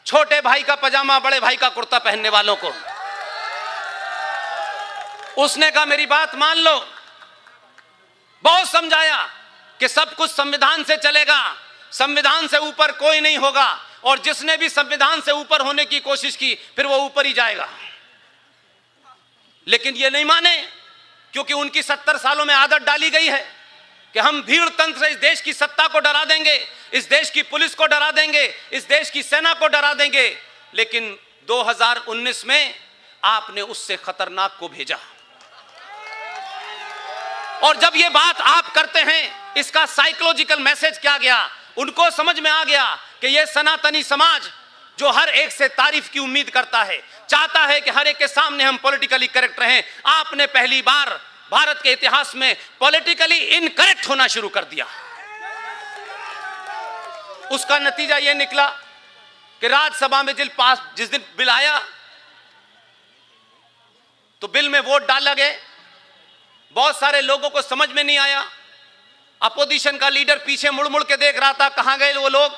छोटे भाई का पजामा बड़े भाई का कुर्ता पहनने वालों को। उसने कहा मेरी बात मान लो, बहुत समझाया कि सब कुछ संविधान से चलेगा, संविधान से ऊपर कोई नहीं होगा, और जिसने भी संविधान से ऊपर होने की कोशिश की फिर वो ऊपर ही जाएगा। लेकिन ये नहीं माने, क्योंकि उनकी 70 सालों में आदत डाली गई है कि हम भीड़ तंत्र से इस देश की सत्ता को डरा देंगे, इस देश की पुलिस को डरा देंगे, इस देश की सेना को डरा देंगे। लेकिन 2019 में आपने उससे खतरनाक को भेजा, और जब ये बात आप करते हैं, इसका साइकोलॉजिकल मैसेज क्या गया, उनको समझ में आ गया कि ये सनातनी समाज जो हर एक से तारीफ की उम्मीद करता है, चाहता है कि हर एक के सामने हम पॉलिटिकली करेक्ट रहें। आपने पहली बार भारत के इतिहास में पॉलिटिकली इनकरेक्ट होना शुरू कर दिया। उसका नतीजा यह निकला कि राज्यसभा में जिस दिन बिल आया तो बिल में वोट डाला गए, बहुत सारे लोगों को समझ में नहीं आया। अपोजिशन का लीडर पीछे मुड़ मुड़ के देख रहा था, कहां गए वो लोग।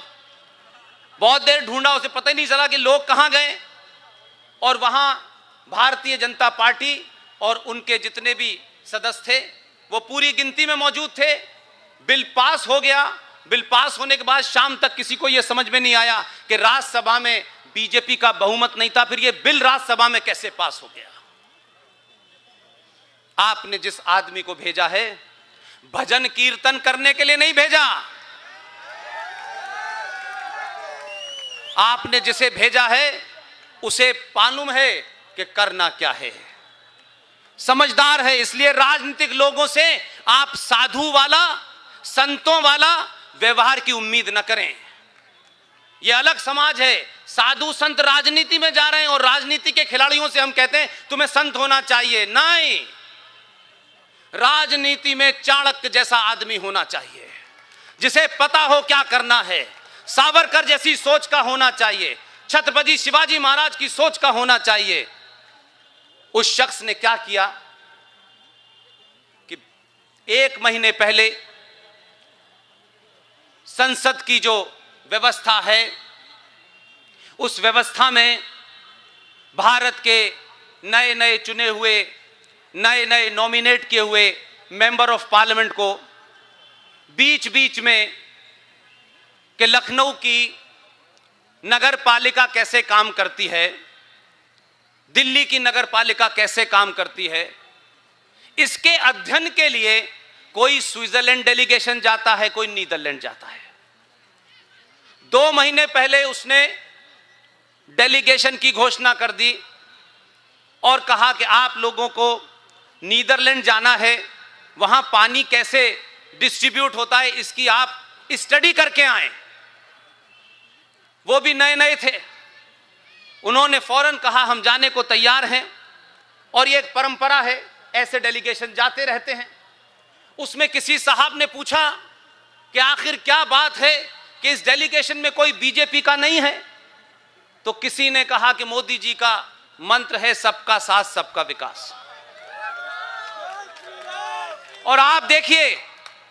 बहुत देर ढूंढा, उसे पता ही नहीं चला कि लोग कहां गए। और वहां भारतीय जनता पार्टी और उनके जितने भी सदस्य थे वो पूरी गिनती में मौजूद थे। बिल पास हो गया। बिल पास होने के बाद शाम तक किसी को यह समझ में नहीं आया कि राज्यसभा में बीजेपी का बहुमत नहीं था, फिर यह बिल राज्यसभा में कैसे पास हो गया। आपने जिस आदमी को भेजा है भजन कीर्तन करने के लिए नहीं भेजा, आपने जिसे भेजा है उसे मालूम है कि करना क्या है, समझदार है। इसलिए राजनीतिक लोगों से आप साधु वाला, संतों वाला व्यवहार की उम्मीद न करें। यह अलग समाज है। साधु संत राजनीति में जा रहे हैं और राजनीति के खिलाड़ियों से हम कहते हैं तुम्हें संत होना चाहिए। नहीं, राजनीति में चाणक्य जैसा आदमी होना चाहिए, जिसे पता हो क्या करना है। सावरकर जैसी सोच का होना चाहिए, छत्रपति शिवाजी महाराज की सोच का होना चाहिए। उस शख्स ने क्या किया कि 1 महीने पहले संसद की जो व्यवस्था है, उस व्यवस्था में भारत के नए नए चुने हुए, नए नए नॉमिनेट किए हुए मेंबर ऑफ पार्लियामेंट को बीच बीच में कि लखनऊ की नगर पालिका कैसे काम करती है, दिल्ली की नगर पालिका कैसे काम करती है, इसके अध्ययन के लिए कोई स्विट्जरलैंड डेलीगेशन जाता है, कोई नीदरलैंड जाता है। 2 महीने पहले उसने डेलीगेशन की घोषणा कर दी और कहा कि आप लोगों को नीदरलैंड जाना है, वहां पानी कैसे डिस्ट्रीब्यूट होता है इसकी आप स्टडी करके आए। वो भी नए नए थे, उन्होंने फौरन कहा हम जाने को तैयार हैं। और ये एक परंपरा है, ऐसे डेलीगेशन जाते रहते हैं। उसमें किसी साहब ने पूछा कि आखिर क्या बात है कि इस डेलीगेशन में कोई बीजेपी का नहीं है? तो किसी ने कहा कि मोदी जी का मंत्र है सबका साथ सबका विकास। और आप देखिए,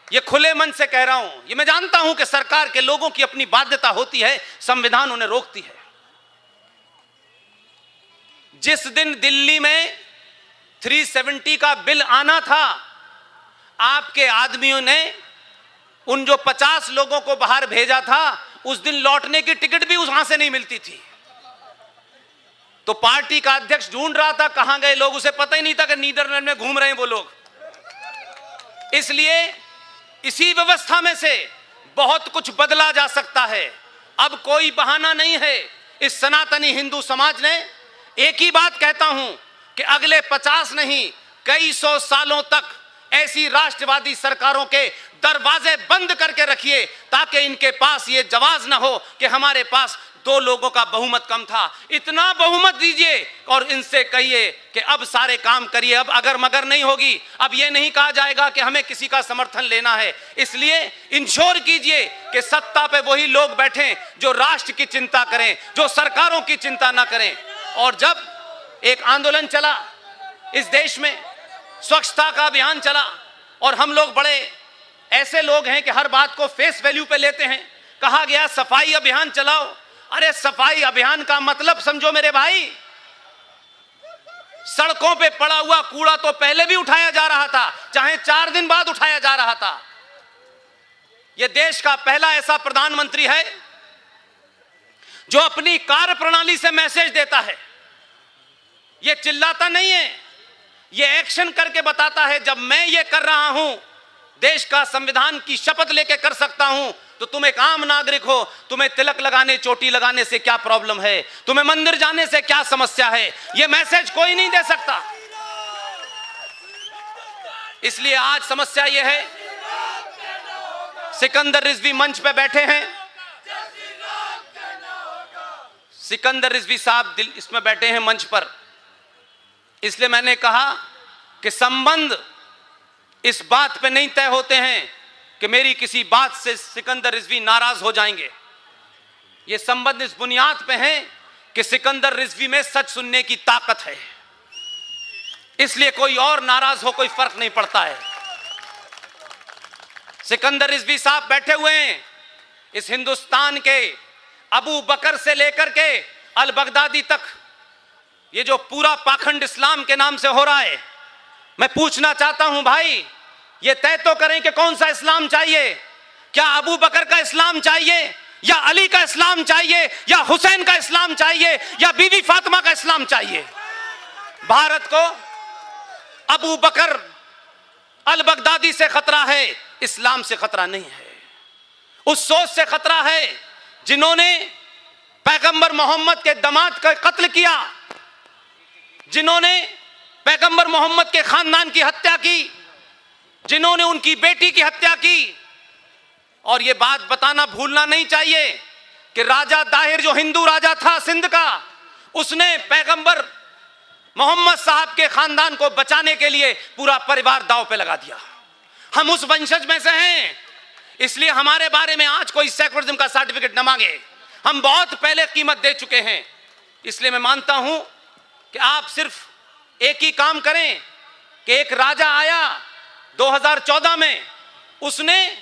ये खुले मन से कह रहा हूं, ये मैं जानता हूं कि सरकार के लोगों की अपनी बाध्यता होती है, संविधान उन्हें रोकती है। जिस दिन दिल्ली में 370 का बिल आना था, आपके आदमियों ने उन जो 50 लोगों को बाहर भेजा था, उस दिन लौटने की टिकट भी वहां से नहीं मिलती थी। तो पार्टी का अध्यक्ष ढूंढ रहा था कहां गए लोग, उसे पता ही नहीं था कि नीदरलैंड में घूम रहे हैं वो लोग। इसलिए इसी व्यवस्था में से बहुत कुछ बदला जा सकता है। अब कोई बहाना नहीं है। इस सनातनी हिंदू समाज ने एक ही बात कहता हूं कि अगले 50 नहीं कई 100 सालों तक ऐसी राष्ट्रवादी सरकारों के दरवाजे बंद करके रखिए, ताकि इनके पास ये जवाब ना हो कि हमारे पास 2 लोगों का बहुमत कम था। इतना बहुमत दीजिए और इनसे कहिए कि अब सारे काम करिए, अब अगर मगर नहीं होगी। अब ये नहीं कहा जाएगा कि हमें किसी का समर्थन लेना है। इसलिए इंश्योर कीजिए कि सत्ता पे वही लोग बैठें जो राष्ट्र की चिंता करें, जो सरकारों की चिंता ना करें। और जब एक आंदोलन चला इस देश में, स्वच्छता का अभियान चला, और हम लोग बड़े ऐसे लोग हैं कि हर बात को फेस वैल्यू पे लेते हैं। कहा गया सफाई अभियान चलाओ। अरे सफाई अभियान का मतलब समझो मेरे भाई, सड़कों पे पड़ा हुआ कूड़ा तो पहले भी उठाया जा रहा था, चाहे 4 दिन बाद उठाया जा रहा था। यह देश का पहला ऐसा प्रधानमंत्री है जो अपनी कार्य प्रणाली से मैसेज देता है। यह चिल्लाता नहीं है, यह एक्शन करके बताता है। जब मैं ये कर रहा हूं, देश का संविधान की शपथ लेके कर सकता हूं, तो तुम एक आम नागरिक हो, तुम्हें तिलक लगाने, चोटी लगाने से क्या प्रॉब्लम है, तुम्हें मंदिर जाने से क्या समस्या है? यह मैसेज कोई नहीं दे सकता। इसलिए आज समस्या यह है, सिकंदर रिजवी मंच पे बैठे हैं, सिकंदर रिजवी साहब इसमें बैठे हैं मंच पर। इसलिए मैंने कहा कि संबंध इस बात पे नहीं तय होते हैं कि मेरी किसी बात से सिकंदर रिजवी नाराज हो जाएंगे। ये संबंध इस बुनियाद पे हैं कि सिकंदर रिजवी में सच सुनने की ताकत है। इसलिए कोई और नाराज हो, कोई फर्क नहीं पड़ता है। सिकंदर रिजवी साहब बैठे हुए हैं इस हिंदुस्तान के अबू बकर से लेकर के अल बगदादी तक, ये जो पूरा पाखंड इस्लाम के नाम से हो रहा है। मैं पूछना चाहता हूं भाई, ये तय तो करें कि कौन सा इस्लाम चाहिए। क्या अबू बकर का इस्लाम चाहिए, या अली का इस्लाम चाहिए, या हुसैन का इस्लाम चाहिए, या बीबी फातिमा का इस्लाम चाहिए? भारत को अबू बकर अल बगदादी से खतरा है, इस्लाम से खतरा नहीं है। उस सोच से खतरा है जिन्होंने पैगंबर मोहम्मद के दामाद का कत्ल किया, जिन्होंने पैगंबर मोहम्मद के खानदान की हत्या की, जिन्होंने उनकी बेटी की हत्या की। और यह बात बताना भूलना नहीं चाहिए कि राजा दाहिर जो हिंदू राजा था सिंध का, उसने पैगंबर मोहम्मद साहब के खानदान को बचाने के लिए पूरा परिवार दांव पे लगा दिया। हम उस वंशज में से हैं, इसलिए हमारे बारे में आज कोई सेकुलरिज्म का सर्टिफिकेट न मांगे। हम बहुत पहले कीमत दे चुके हैं। इसलिए मैं मानता हूं कि आप सिर्फ एक ही काम करें कि एक राजा आया, 2014 में उसने,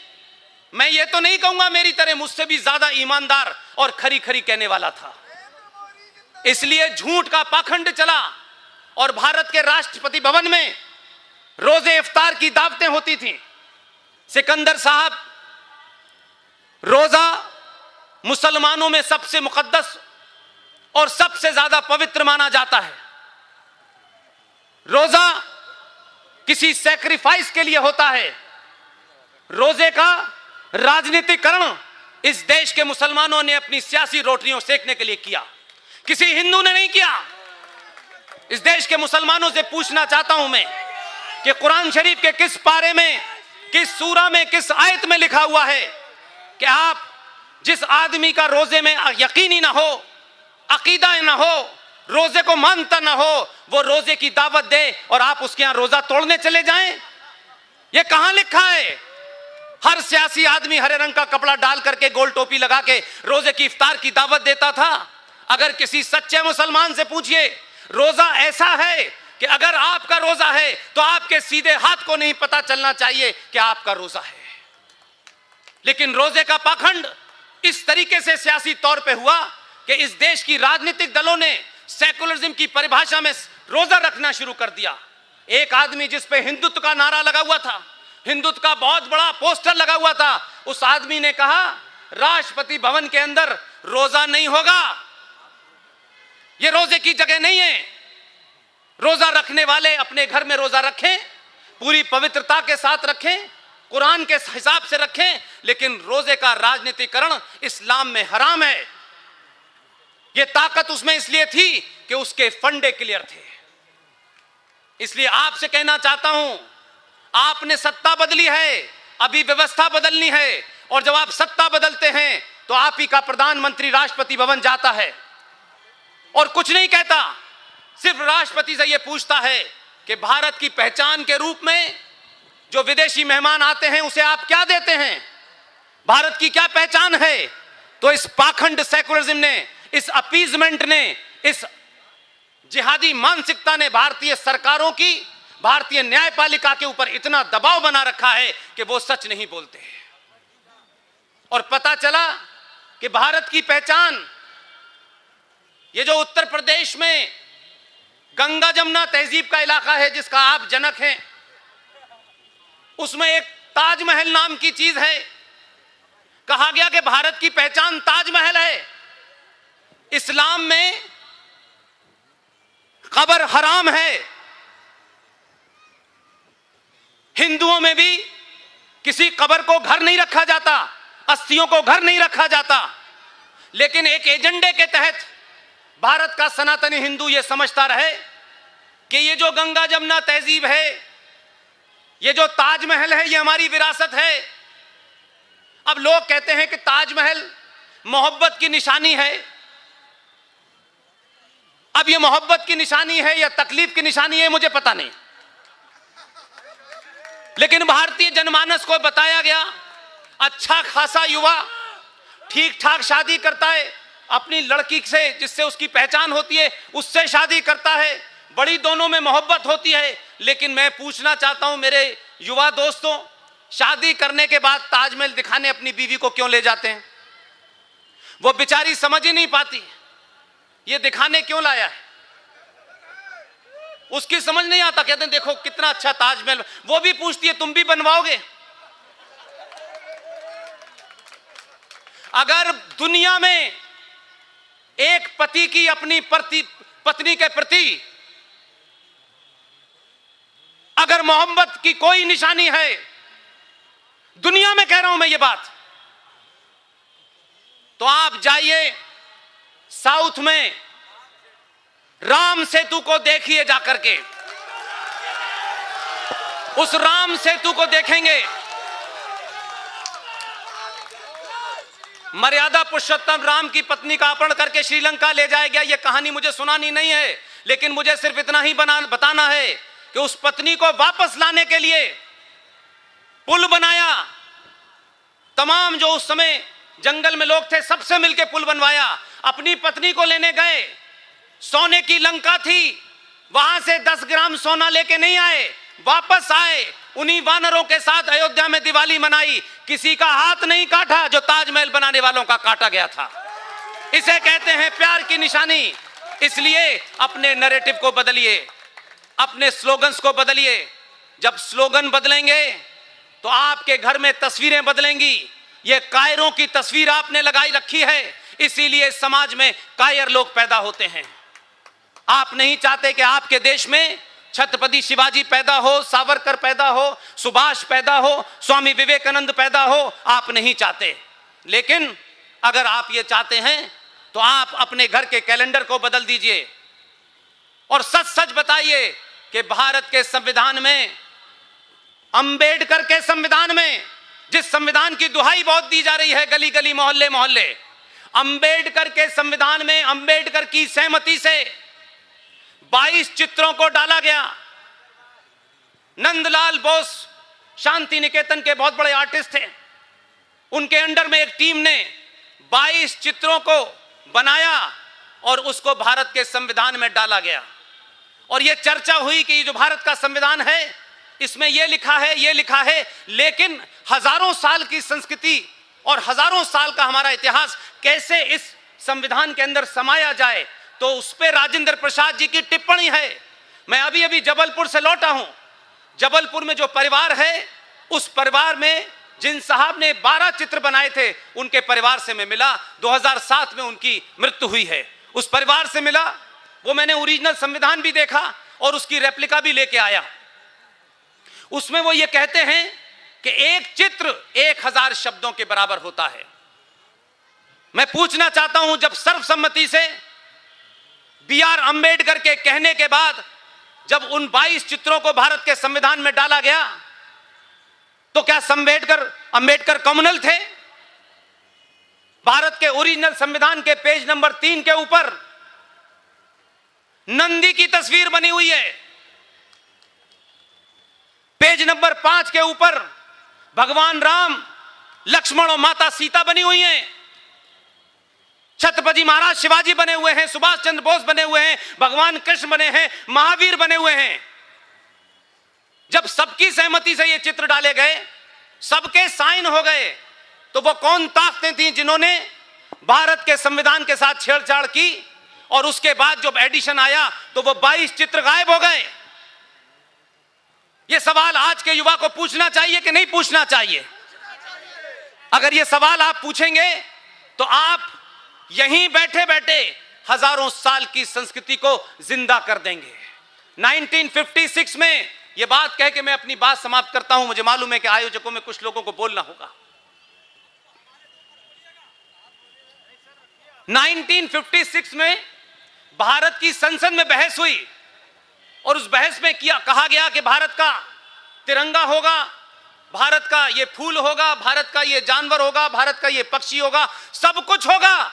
मैं ये तो नहीं कहूंगा मेरी तरह, मुझसे भी ज्यादा ईमानदार और खरी खरी कहने वाला था। इसलिए झूठ का पाखंड चला और भारत के राष्ट्रपति भवन में रोजे इफ्तार की दावतें होती थीं। सिकंदर साहब, रोजा मुसलमानों में सबसे मुकद्दस और सबसे ज्यादा पवित्र माना जाता है। रोजा किसी सैक्रिफाइस के लिए होता है। रोजे का राजनीतिकरण इस देश के मुसलमानों ने अपनी सियासी रोटियों सेकने के लिए किया, किसी हिंदू ने नहीं किया। इस देश के मुसलमानों से पूछना चाहता हूं मैं कि कुरान शरीफ के किस पारे में, किस सूरा में, किस आयत में लिखा हुआ है कि आप जिस आदमी का रोजे में यकीन ही ना हो, अकीदा ना हो, रोजे को मानता ना हो, वो रोजे की दावत दे और आप उसके यहां रोजा तोड़ने चले जाएं? ये कहां लिखा है? हर सियासी आदमी हरे रंग का कपड़ा डाल करके गोल टोपी लगा के रोजे की इफ्तार की दावत देता था। अगर किसी सच्चे मुसलमान से पूछिए, रोजा ऐसा है कि अगर आपका रोजा है तो आपके सीधे हाथ को नहीं पता चलना चाहिए कि आपका रोजा है। लेकिन रोजे का पाखंड इस तरीके से सियासी तौर पे हुआ कि इस देश की राजनीतिक दलों ने सेकुलरिज्म की परिभाषा में रोजा रखना शुरू कर दिया। एक आदमी जिस पे हिंदुत्व का नारा लगा हुआ था, हिंदुत्व का बहुत बड़ा पोस्टर लगा हुआ था, उस आदमी ने कहा राष्ट्रपति भवन के अंदर रोजा नहीं होगा, ये रोजे की जगह नहीं है। रोजा रखने वाले अपने घर में रोजा रखें, पूरी पवित्रता के साथ रखें, कुरान के हिसाब से रखें, लेकिन रोजे का राजनीतिकरण इस्लाम में हराम है। यह ताकत उसमें इसलिए थी कि उसके फंडे क्लियर थे। इसलिए आपसे कहना चाहता हूं, आपने सत्ता बदली है, अभी व्यवस्था बदलनी है, और जब आप सत्ता बदलते हैं तो आप ही का प्रधानमंत्री राष्ट्रपति भवन जाता है और कुछ नहीं कहता, सिर्फ राष्ट्रपति से यह पूछता है कि भारत की पहचान के रूप में जो विदेशी मेहमान आते हैं उसे आप क्या देते हैं, भारत की क्या पहचान है? तो इस पाखंड सेकुलरिज्म ने, इस अपीजमेंट ने, इस जिहादी मानसिकता ने भारतीय सरकारों की, भारतीय न्यायपालिका के ऊपर इतना दबाव बना रखा है कि वो सच नहीं बोलते। और पता चला कि भारत की पहचान, ये जो उत्तर प्रदेश में गंगा जमुना तहजीब का इलाका है जिसका आप जनक हैं, उसमें एक ताजमहल नाम की चीज है। कहा गया कि भारत की पहचान ताजमहल है। इस्लाम में कब्र हराम है, हिंदुओं में भी किसी कब्र को घर नहीं रखा जाता, अस्थियों को घर नहीं रखा जाता। लेकिन एक एजेंडे के तहत भारत का सनातनी हिंदू यह समझता रहे कि ये जो गंगा जमुना तहजीब है, ये जो ताजमहल है, ये हमारी विरासत है। अब लोग कहते हैं कि ताजमहल मोहब्बत की निशानी है। अब ये मोहब्बत की निशानी है या तकलीफ की निशानी है मुझे पता नहीं, लेकिन भारतीय जनमानस को बताया गया, अच्छा खासा युवा ठीक ठाक शादी करता है, अपनी लड़की से जिससे उसकी पहचान होती है उससे शादी करता है, बड़ी दोनों में मोहब्बत होती है। लेकिन मैं पूछना चाहता हूं मेरे युवा दोस्तों, शादी करने के बाद ताजमहल दिखाने अपनी बीवी को क्यों ले जाते हैं? वो बेचारी समझ ही नहीं पाती ये दिखाने क्यों लाया है, उसकी समझ नहीं आता। कहते हैं देखो कितना अच्छा ताजमहल, वो भी पूछती है तुम भी बनवाओगे? अगर दुनिया में एक पति की अपनी पत्नी के प्रति अगर मोहब्बत की कोई निशानी है, दुनिया में कह रहा हूं मैं ये बात, तो आप जाइए साउथ में राम सेतु को देखिए, जाकर के उस राम सेतु को देखेंगे। मर्यादा पुरुषोत्तम राम की पत्नी का अपहरण करके श्रीलंका ले जाया गया। यह कहानी मुझे सुनानी नहीं है, लेकिन मुझे सिर्फ इतना ही बताना है कि उस पत्नी को वापस लाने के लिए पुल बनाया। तमाम जो उस समय जंगल में लोग थे सबसे मिलकर पुल बनवाया। अपनी पत्नी को लेने गए, सोने की लंका थी, वहां से 10 ग्राम सोना लेके नहीं आए, वापस आए उन्हीं वानरों के साथ अयोध्या में दिवाली मनाई, किसी का हाथ नहीं काटा जो ताजमहल बनाने वालों का काटा गया था। इसे कहते हैं प्यार की निशानी। इसलिए अपने नैरेटिव को बदलिए, अपने स्लोगन्स को बदलिए। जब स्लोगन बदलेंगे तो आपके घर में तस्वीरें बदलेंगी। ये कायरों की तस्वीर आपने लगाई रखी है, इसीलिए समाज में कायर लोग पैदा होते हैं। आप नहीं चाहते कि आपके देश में छत्रपति शिवाजी पैदा हो, सावरकर पैदा हो, सुभाष पैदा हो, स्वामी विवेकानंद पैदा हो, आप नहीं चाहते। लेकिन अगर आप ये चाहते हैं तो आप अपने घर के कैलेंडर को बदल दीजिए और सच सच बताइए कि भारत के संविधान में, अंबेडकर के संविधान में, जिस संविधान की दुहाई बहुत दी जा रही है गली गली मोहल्ले मोहल्ले, अंबेडकर के संविधान में अंबेडकर की सहमति से 22 चित्रों को डाला गया। नंदलाल बोस शांति निकेतन के बहुत बड़े आर्टिस्ट थे, उनके अंडर में एक टीम ने 22 चित्रों को बनाया और उसको भारत के संविधान में डाला गया। और यह चर्चा हुई कि जो भारत का संविधान है इसमें यह लिखा है, यह लिखा है, लेकिन हजारों साल की संस्कृति और हजारों साल का हमारा इतिहास कैसे इस संविधान के अंदर समाया जाए, तो उस पर राजेंद्र प्रसाद जी की टिप्पणी है। मैं अभी अभी जबलपुर से लौटा हूं। जबलपुर में जो परिवार है, उस परिवार में जिन साहब ने 12 चित्र बनाए थे, उनके परिवार से मैं मिला। 2007 में उनकी मृत्यु हुई है। उस परिवार से मिला, वो मैंने ओरिजिनल संविधान भी देखा और उसकी रेप्लिका भी लेके आया। उसमें वो ये कहते हैं कि एक चित्र 1000 शब्दों के बराबर होता है। मैं पूछना चाहता हूं, जब सर्वसम्मति से बी.आर. अंबेडकर के कहने के बाद जब उन 22 चित्रों को भारत के संविधान में डाला गया, तो क्या अंबेडकर कम्युनल थे? भारत के ओरिजिनल संविधान के पेज नंबर 3 के ऊपर नंदी की तस्वीर बनी हुई है। पेज नंबर 5 के ऊपर भगवान राम, लक्ष्मण और माता सीता बनी हुई हैं। छत्रपति महाराज शिवाजी बने हुए हैं, सुभाष चंद्र बोस बने हुए हैं, भगवान कृष्ण बने हैं, महावीर बने हुए हैं। जब सबकी सहमति से ये चित्र डाले गए, सबके साइन हो गए, तो वो कौन ताकतें थी जिन्होंने भारत के संविधान के साथ छेड़छाड़ की? और उसके बाद जब एडिशन आया तो वो 22 चित्र गायब हो गए। ये सवाल आज के युवा को पूछना चाहिए कि नहीं पूछना चाहिए? अगर ये सवाल आप पूछेंगे तो आप यहीं बैठे बैठे हजारों साल की संस्कृति को जिंदा कर देंगे। 1956 में यह बात कह के मैं अपनी बात समाप्त करता हूं। मुझे मालूम है कि आयोजकों में कुछ लोगों को बोलना होगा। 1956 में भारत की संसद में बहस हुई और उस बहस में कहा गया कि भारत का तिरंगा होगा, भारत का ये फूल होगा, भारत का ये जानवर होगा, भारत का ये पक्षी होगा, सब कुछ होगा।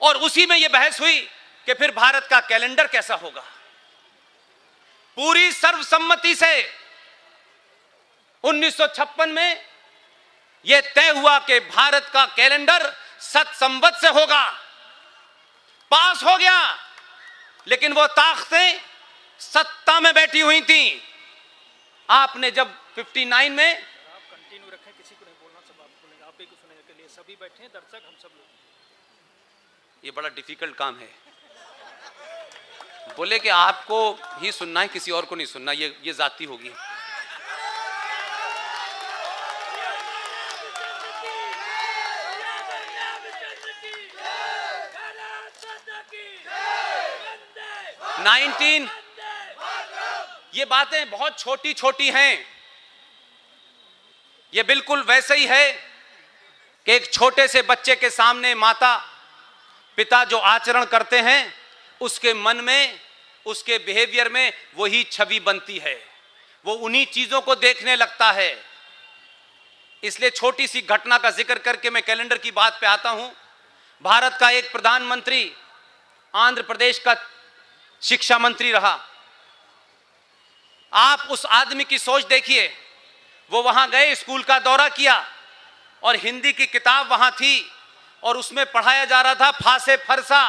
और उसी में यह बहस हुई कि फिर भारत का कैलेंडर कैसा होगा। पूरी सर्वसम्मति से 1956 में यह तय हुआ कि भारत का कैलेंडर सतसंवत से होगा। पास हो गया, लेकिन वो ताकतें सत्ता में बैठी हुई थी। आपने जब 59 में, आप कंटिन्यू रखें, किसी को नहीं बोलना, सब आप बोलेंगे, आप ही को सुनने के लिए सभी बैठे हैं, दर्शक हम सब लोग। ये बड़ा डिफिकल्ट काम है। बोले कि आपको ही सुनना है, किसी और को नहीं सुनना, ये जाती होगी। ये बातें बहुत छोटी छोटी हैं। ये बिल्कुल वैसे ही है कि एक छोटे से बच्चे के सामने माता पिता जो आचरण करते हैं, उसके मन में, उसके बिहेवियर में वही छवि बनती है। वो उन्हीं चीजों को देखने लगता है। इसलिए छोटी सी घटना का जिक्र करके मैं कैलेंडर की बात पे आता हूं। भारत का एक प्रधानमंत्री आंध्र प्रदेश का शिक्षा मंत्री रहा। आप उस आदमी की सोच देखिए। वो वहां गए, स्कूल का दौरा किया और हिंदी की किताब वहां थी और उसमें पढ़ाया जा रहा था फासे फरसा,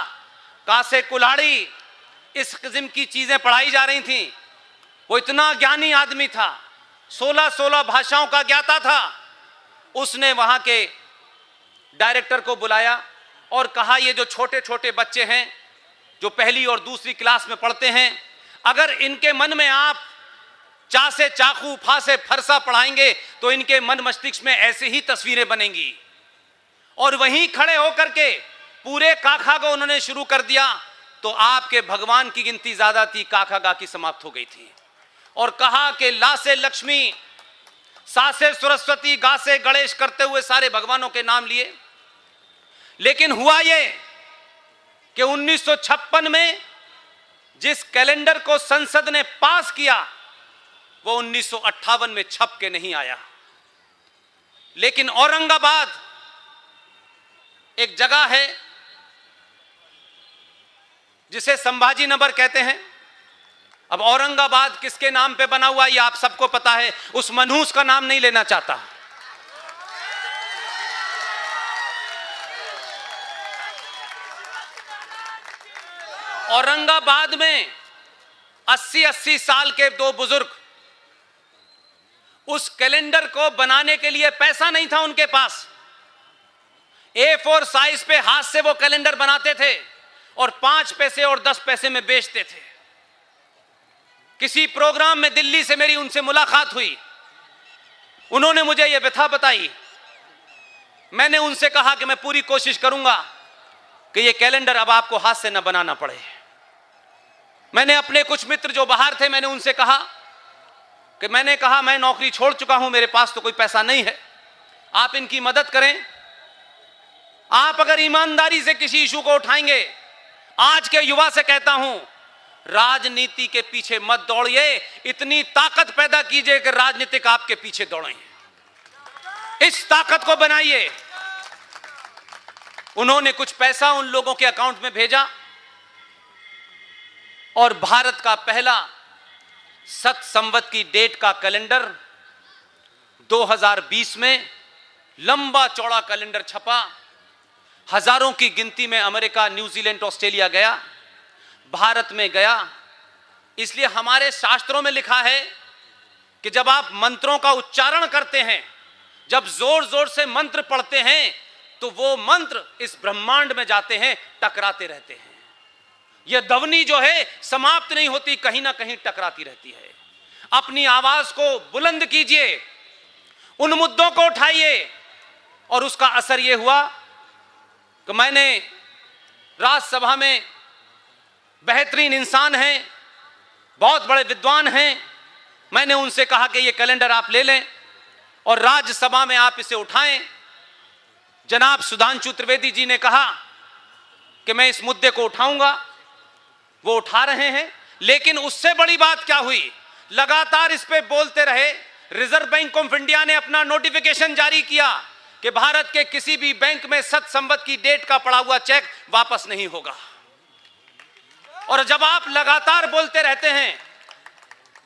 कासे कुल्हाड़ी, इस किस्म की चीजें पढ़ाई जा रही थी। वो इतना ज्ञानी आदमी था, 16 भाषाओं का ज्ञाता था। उसने वहां के डायरेक्टर को बुलाया और कहा, ये जो छोटे छोटे बच्चे हैं जो पहली और दूसरी क्लास में पढ़ते हैं, अगर इनके मन में आप चा से चाकू, फा से फरसा पढ़ाएंगे तो इनके मन मस्तिष्क में ऐसी ही तस्वीरें बनेंगी। और वहीं खड़े होकर के पूरे काखा को उन्होंने शुरू कर दिया। तो आपके भगवान की गिनती ज्यादा थी, काखा गा की समाप्त हो गई थी। और कहा कि ला से लक्ष्मी, सा से सरस्वती, गा से गणेश करते हुए सारे भगवानों के नाम लिए। लेकिन हुआ ये कि 1956 में जिस कैलेंडर को संसद ने पास किया वो 1958 में छप के नहीं आया। लेकिन औरंगाबाद एक जगह है जिसे संभाजी नगर कहते हैं। अब औरंगाबाद किसके नाम पे बना हुआ ये आप सबको पता है, उस मनहूस का नाम नहीं लेना चाहता। औरंगाबाद में 80-80 साल के दो बुजुर्ग, उस कैलेंडर को बनाने के लिए पैसा नहीं था उनके पास। A4 साइज पे हाथ से वो कैलेंडर बनाते थे और 5 पैसे और 10 पैसे में बेचते थे। किसी प्रोग्राम में दिल्ली से मेरी उनसे मुलाकात हुई, उन्होंने मुझे यह व्यथा बताई। मैंने उनसे कहा कि मैं पूरी कोशिश करूंगा कि यह कैलेंडर अब आपको हाथ से न बनाना पड़े। मैंने अपने कुछ मित्र जो बाहर थे, मैंने उनसे कहा कि मैं नौकरी छोड़ चुका हूं, मेरे पास तो कोई पैसा नहीं है, आप इनकी मदद करें। आप अगर ईमानदारी से किसी इशू को उठाएंगे, आज के युवा से कहता हूं, राजनीति के पीछे मत दौड़िए, इतनी ताकत पैदा कीजिए कि राजनीतिक आपके पीछे दौड़ें। इस ताकत को बनाइए। उन्होंने कुछ पैसा उन लोगों के अकाउंट में भेजा और भारत का पहला सत संवत की डेट का कैलेंडर 2020 में लंबा चौड़ा कैलेंडर छपा। हजारों की गिनती में अमेरिका, न्यूजीलैंड, ऑस्ट्रेलिया गया, भारत में गया। इसलिए हमारे शास्त्रों में लिखा है कि जब आप मंत्रों का उच्चारण करते हैं, जब जोर जोर से मंत्र पढ़ते हैं, तो वो मंत्र इस ब्रह्मांड में जाते हैं, टकराते रहते हैं। यह ध्वनि जो है समाप्त नहीं होती, कहीं ना कहीं टकराती रहती है। अपनी आवाज को बुलंद कीजिए, उन मुद्दों को उठाइए। और उसका असर यह हुआ कि मैंने राज्यसभा में बेहतरीन इंसान हैं, बहुत बड़े विद्वान हैं, मैंने उनसे कहा कि यह कैलेंडर आप ले लें और राज्यसभा में आप इसे उठाएं। जनाब सुधांशु त्रिवेदी जी ने कहा कि मैं इस मुद्दे को उठाऊंगा, वो उठा रहे हैं। लेकिन उससे बड़ी बात क्या हुई, लगातार इस पे बोलते रहे। रिजर्व बैंक ऑफ इंडिया ने अपना नोटिफिकेशन जारी किया कि भारत के किसी भी बैंक में सत संवत की डेट का पड़ा हुआ चेक वापस नहीं होगा। और जब आप लगातार बोलते रहते हैं,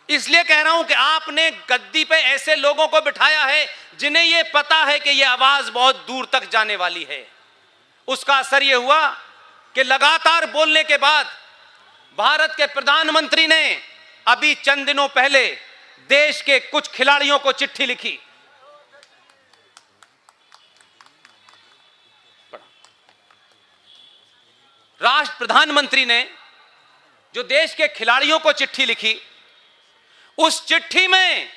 इसलिए कह रहा हूं कि आपने गद्दी पे ऐसे लोगों को बिठाया है जिन्हें यह पता है कि यह आवाज बहुत दूर तक जाने वाली है। उसका असर यह हुआ कि लगातार बोलने के बाद भारत के प्रधानमंत्री ने अभी चंद दिनों पहले देश के कुछ खिलाड़ियों को चिट्ठी लिखी। राष्ट्र प्रधानमंत्री ने जो देश के खिलाड़ियों को चिट्ठी लिखी, उस चिट्ठी में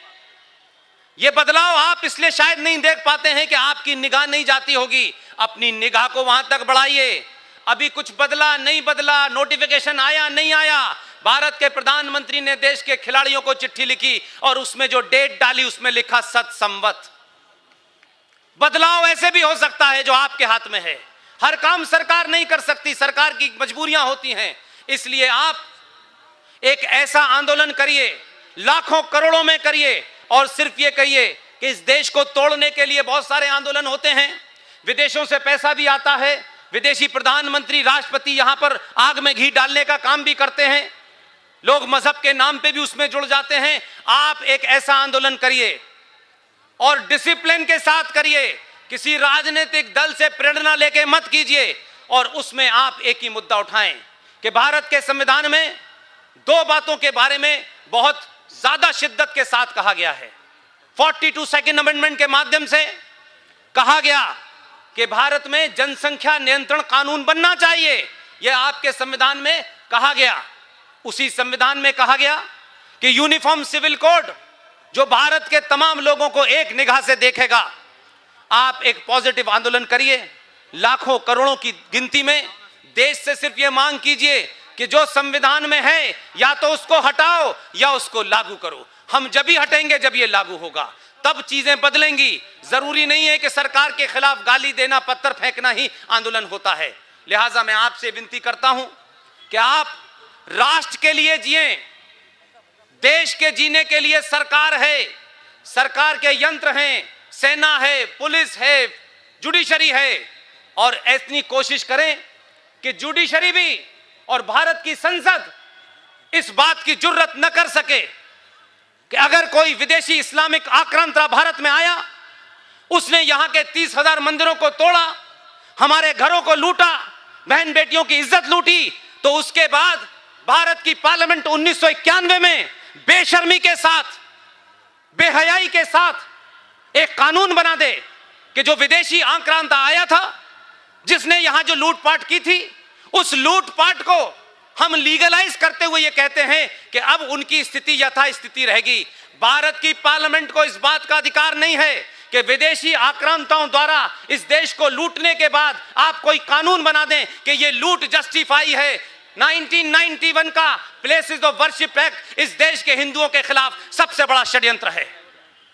यह बदलाव आप इसलिए शायद नहीं देख पाते हैं कि आपकी निगाह नहीं जाती होगी। अपनी निगाह को वहां तक बढ़ाइए। अभी कुछ बदला नहीं बदला, नोटिफिकेशन आया नहीं आया, भारत के प्रधानमंत्री ने देश के खिलाड़ियों को चिट्ठी लिखी और उसमें जो डेट डाली उसमें लिखा सत संवत। बदलाव ऐसे भी हो सकता है जो आपके हाथ में है। हर काम सरकार नहीं कर सकती, सरकार की मजबूरियां होती हैं। इसलिए आप एक ऐसा आंदोलन करिए, लाखों करोड़ों में करिए और सिर्फ ये कहिए कि इस देश को तोड़ने के लिए बहुत सारे आंदोलन होते हैं, विदेशों से पैसा भी आता है, विदेशी प्रधानमंत्री, राष्ट्रपति यहां पर आग में घी डालने का काम भी करते हैं, लोग मजहब के नाम पे भी उसमें जुड़ जाते हैं। आप एक ऐसा आंदोलन करिए और डिसिप्लिन के साथ करिए, किसी राजनीतिक दल से प्रेरणा लेके मत कीजिए। और उसमें आप एक ही मुद्दा उठाएं कि भारत के संविधान में दो बातों के बारे में बहुत ज्यादा शिद्दत के साथ कहा गया है। 42 सेकंड अमेंडमेंट के माध्यम से कहा गया कि भारत में जनसंख्या नियंत्रण कानून बनना चाहिए। यह आपके संविधान में कहा गया। उसी संविधान में कहा गया कि यूनिफॉर्म सिविल कोड जो भारत के तमाम लोगों को एक निगाह से देखेगा। आप एक पॉजिटिव आंदोलन करिए, लाखों करोड़ों की गिनती में देश से सिर्फ यह मांग कीजिए कि जो संविधान में है या तो उसको हटाओ या उसको लागू करो। हम जब ही हटेंगे जब ये लागू होगा, तब चीजें बदलेंगी। जरूरी नहीं है कि सरकार के खिलाफ गाली देना, पत्थर फेंकना ही आंदोलन होता है। लिहाजा मैं आपसे विनती करता हूं कि आप राष्ट्र के लिए जिए। देश के जीने के लिए सरकार है, सरकार के यंत्र हैं, सेना है, पुलिस है, जुडिशरी है, और ऐसी कोशिश करें कि जुडिशरी भी और भारत की संसद इस बात की जुर्रत न कर सके कि अगर कोई विदेशी इस्लामिक आक्रांता भारत में आया, उसने यहां के 30,000 मंदिरों को तोड़ा, हमारे घरों को लूटा, बहन बेटियों की इज्जत लूटी, तो उसके बाद भारत की पार्लियामेंट 1991 में बेशर्मी के साथ, बेहयाई के साथ एक कानून बना दे कि जो विदेशी आक्रांता आया था, जिसने यहां जो लूटपाट की थी, उस लूटपाट को हम लीगलाइज करते हुए ये कहते हैं कि अब उनकी स्थिति यथास्थिति रहेगी। भारत की पार्लियामेंट को इस बात का अधिकार नहीं है कि विदेशी आक्रांताओं द्वारा इस देश को लूटने के बाद आप कोई कानून बना दें कि ये लूट जस्टिफाई है। 1991 का प्लेसेस ऑफ वर्शिप एक्ट इस देश के हिंदुओं के खिलाफ सबसे बड़ा षड्यंत्र है।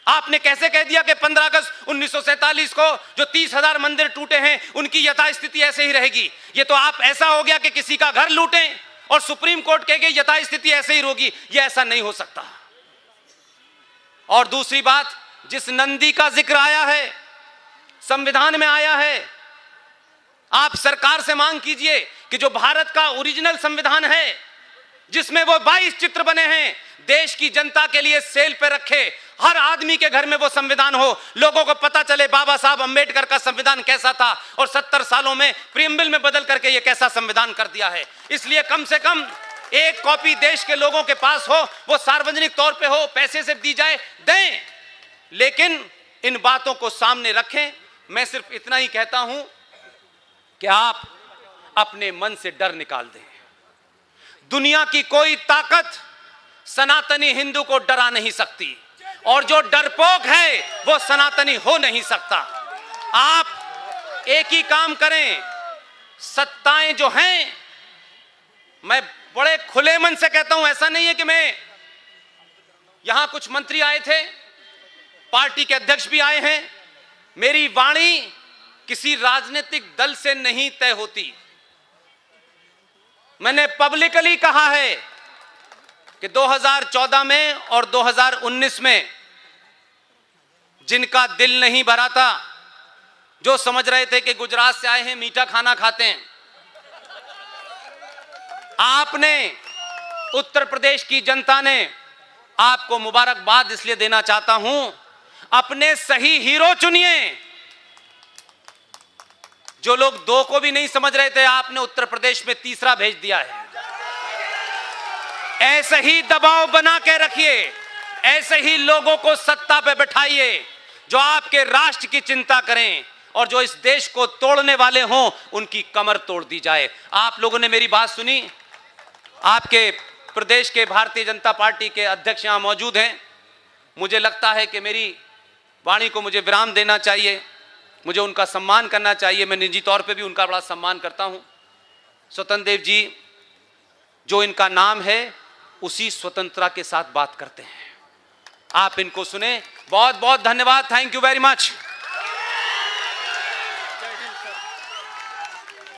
आपने कैसे कह दिया कि 15 अगस्त 1947 को जो 30,000 मंदिर टूटे हैं उनकी यथास्थिति ऐसे ही रहेगी? ये तो आप ऐसा हो गया कि किसी का घर लूटें और सुप्रीम कोर्ट कहेगी यथास्थिति ऐसे ही होगी। ये ऐसा नहीं हो सकता। और दूसरी बात, जिस नंदी का जिक्र आया है, संविधान में आया है, आप सरकार से मांग कीजिए कि जो भारत का ओरिजिनल संविधान है, जिसमें वो 22 चित्र बने हैं, देश की जनता के लिए सेल पे रखे, हर आदमी के घर में वो संविधान हो, लोगों को पता चले बाबा साहब अंबेडकर का संविधान कैसा था और 70 सालों में प्रीएम्बल में बदल करके ये कैसा संविधान कर दिया है। इसलिए कम से कम एक कॉपी देश के लोगों के पास हो, वो सार्वजनिक तौर पे हो, पैसे से दी जाए, दें, लेकिन इन बातों को सामने रखें। मैं सिर्फ इतना ही कहता हूं कि आप अपने मन से डर निकाल दें। दुनिया की कोई ताकत सनातनी हिंदू को डरा नहीं सकती, और जो डरपोक है वो सनातनी हो नहीं सकता। आप एक ही काम करें, सत्ताएं जो हैं, मैं बड़े खुले मन से कहता हूं, ऐसा नहीं है कि मैं, यहां कुछ मंत्री आए थे, पार्टी के अध्यक्ष भी आए हैं, मेरी वाणी किसी राजनीतिक दल से नहीं तय होती। मैंने पब्लिकली कहा है कि 2014 में और 2019 में जिनका दिल नहीं भरा था, जो समझ रहे थे कि गुजरात से आए हैं मीठा खाना खाते हैं, आपने, उत्तर प्रदेश की जनता ने आपको मुबारकबाद इसलिए देना चाहता हूं, अपने सही हीरो चुनिए। जो लोग 2 को भी नहीं समझ रहे थे, आपने उत्तर प्रदेश में तीसरा भेज दिया है। ऐसे ही दबाव बना के रखिए, ऐसे ही लोगों को सत्ता पे बैठाइए जो आपके राष्ट्र की चिंता करें, और जो इस देश को तोड़ने वाले हों उनकी कमर तोड़ दी जाए। आप लोगों ने मेरी बात सुनी, आपके प्रदेश के भारतीय जनता पार्टी के अध्यक्ष यहां मौजूद हैं। मुझे लगता है कि मेरी वाणी को मुझे विराम देना चाहिए, मुझे उनका सम्मान करना चाहिए। मैं निजी तौर पे भी उनका बड़ा सम्मान करता हूं। स्वतंत्र देव जी, जो इनका नाम है उसी स्वतंत्रता के साथ बात करते हैं। आप इनको सुने। बहुत बहुत धन्यवाद। Thank you very much.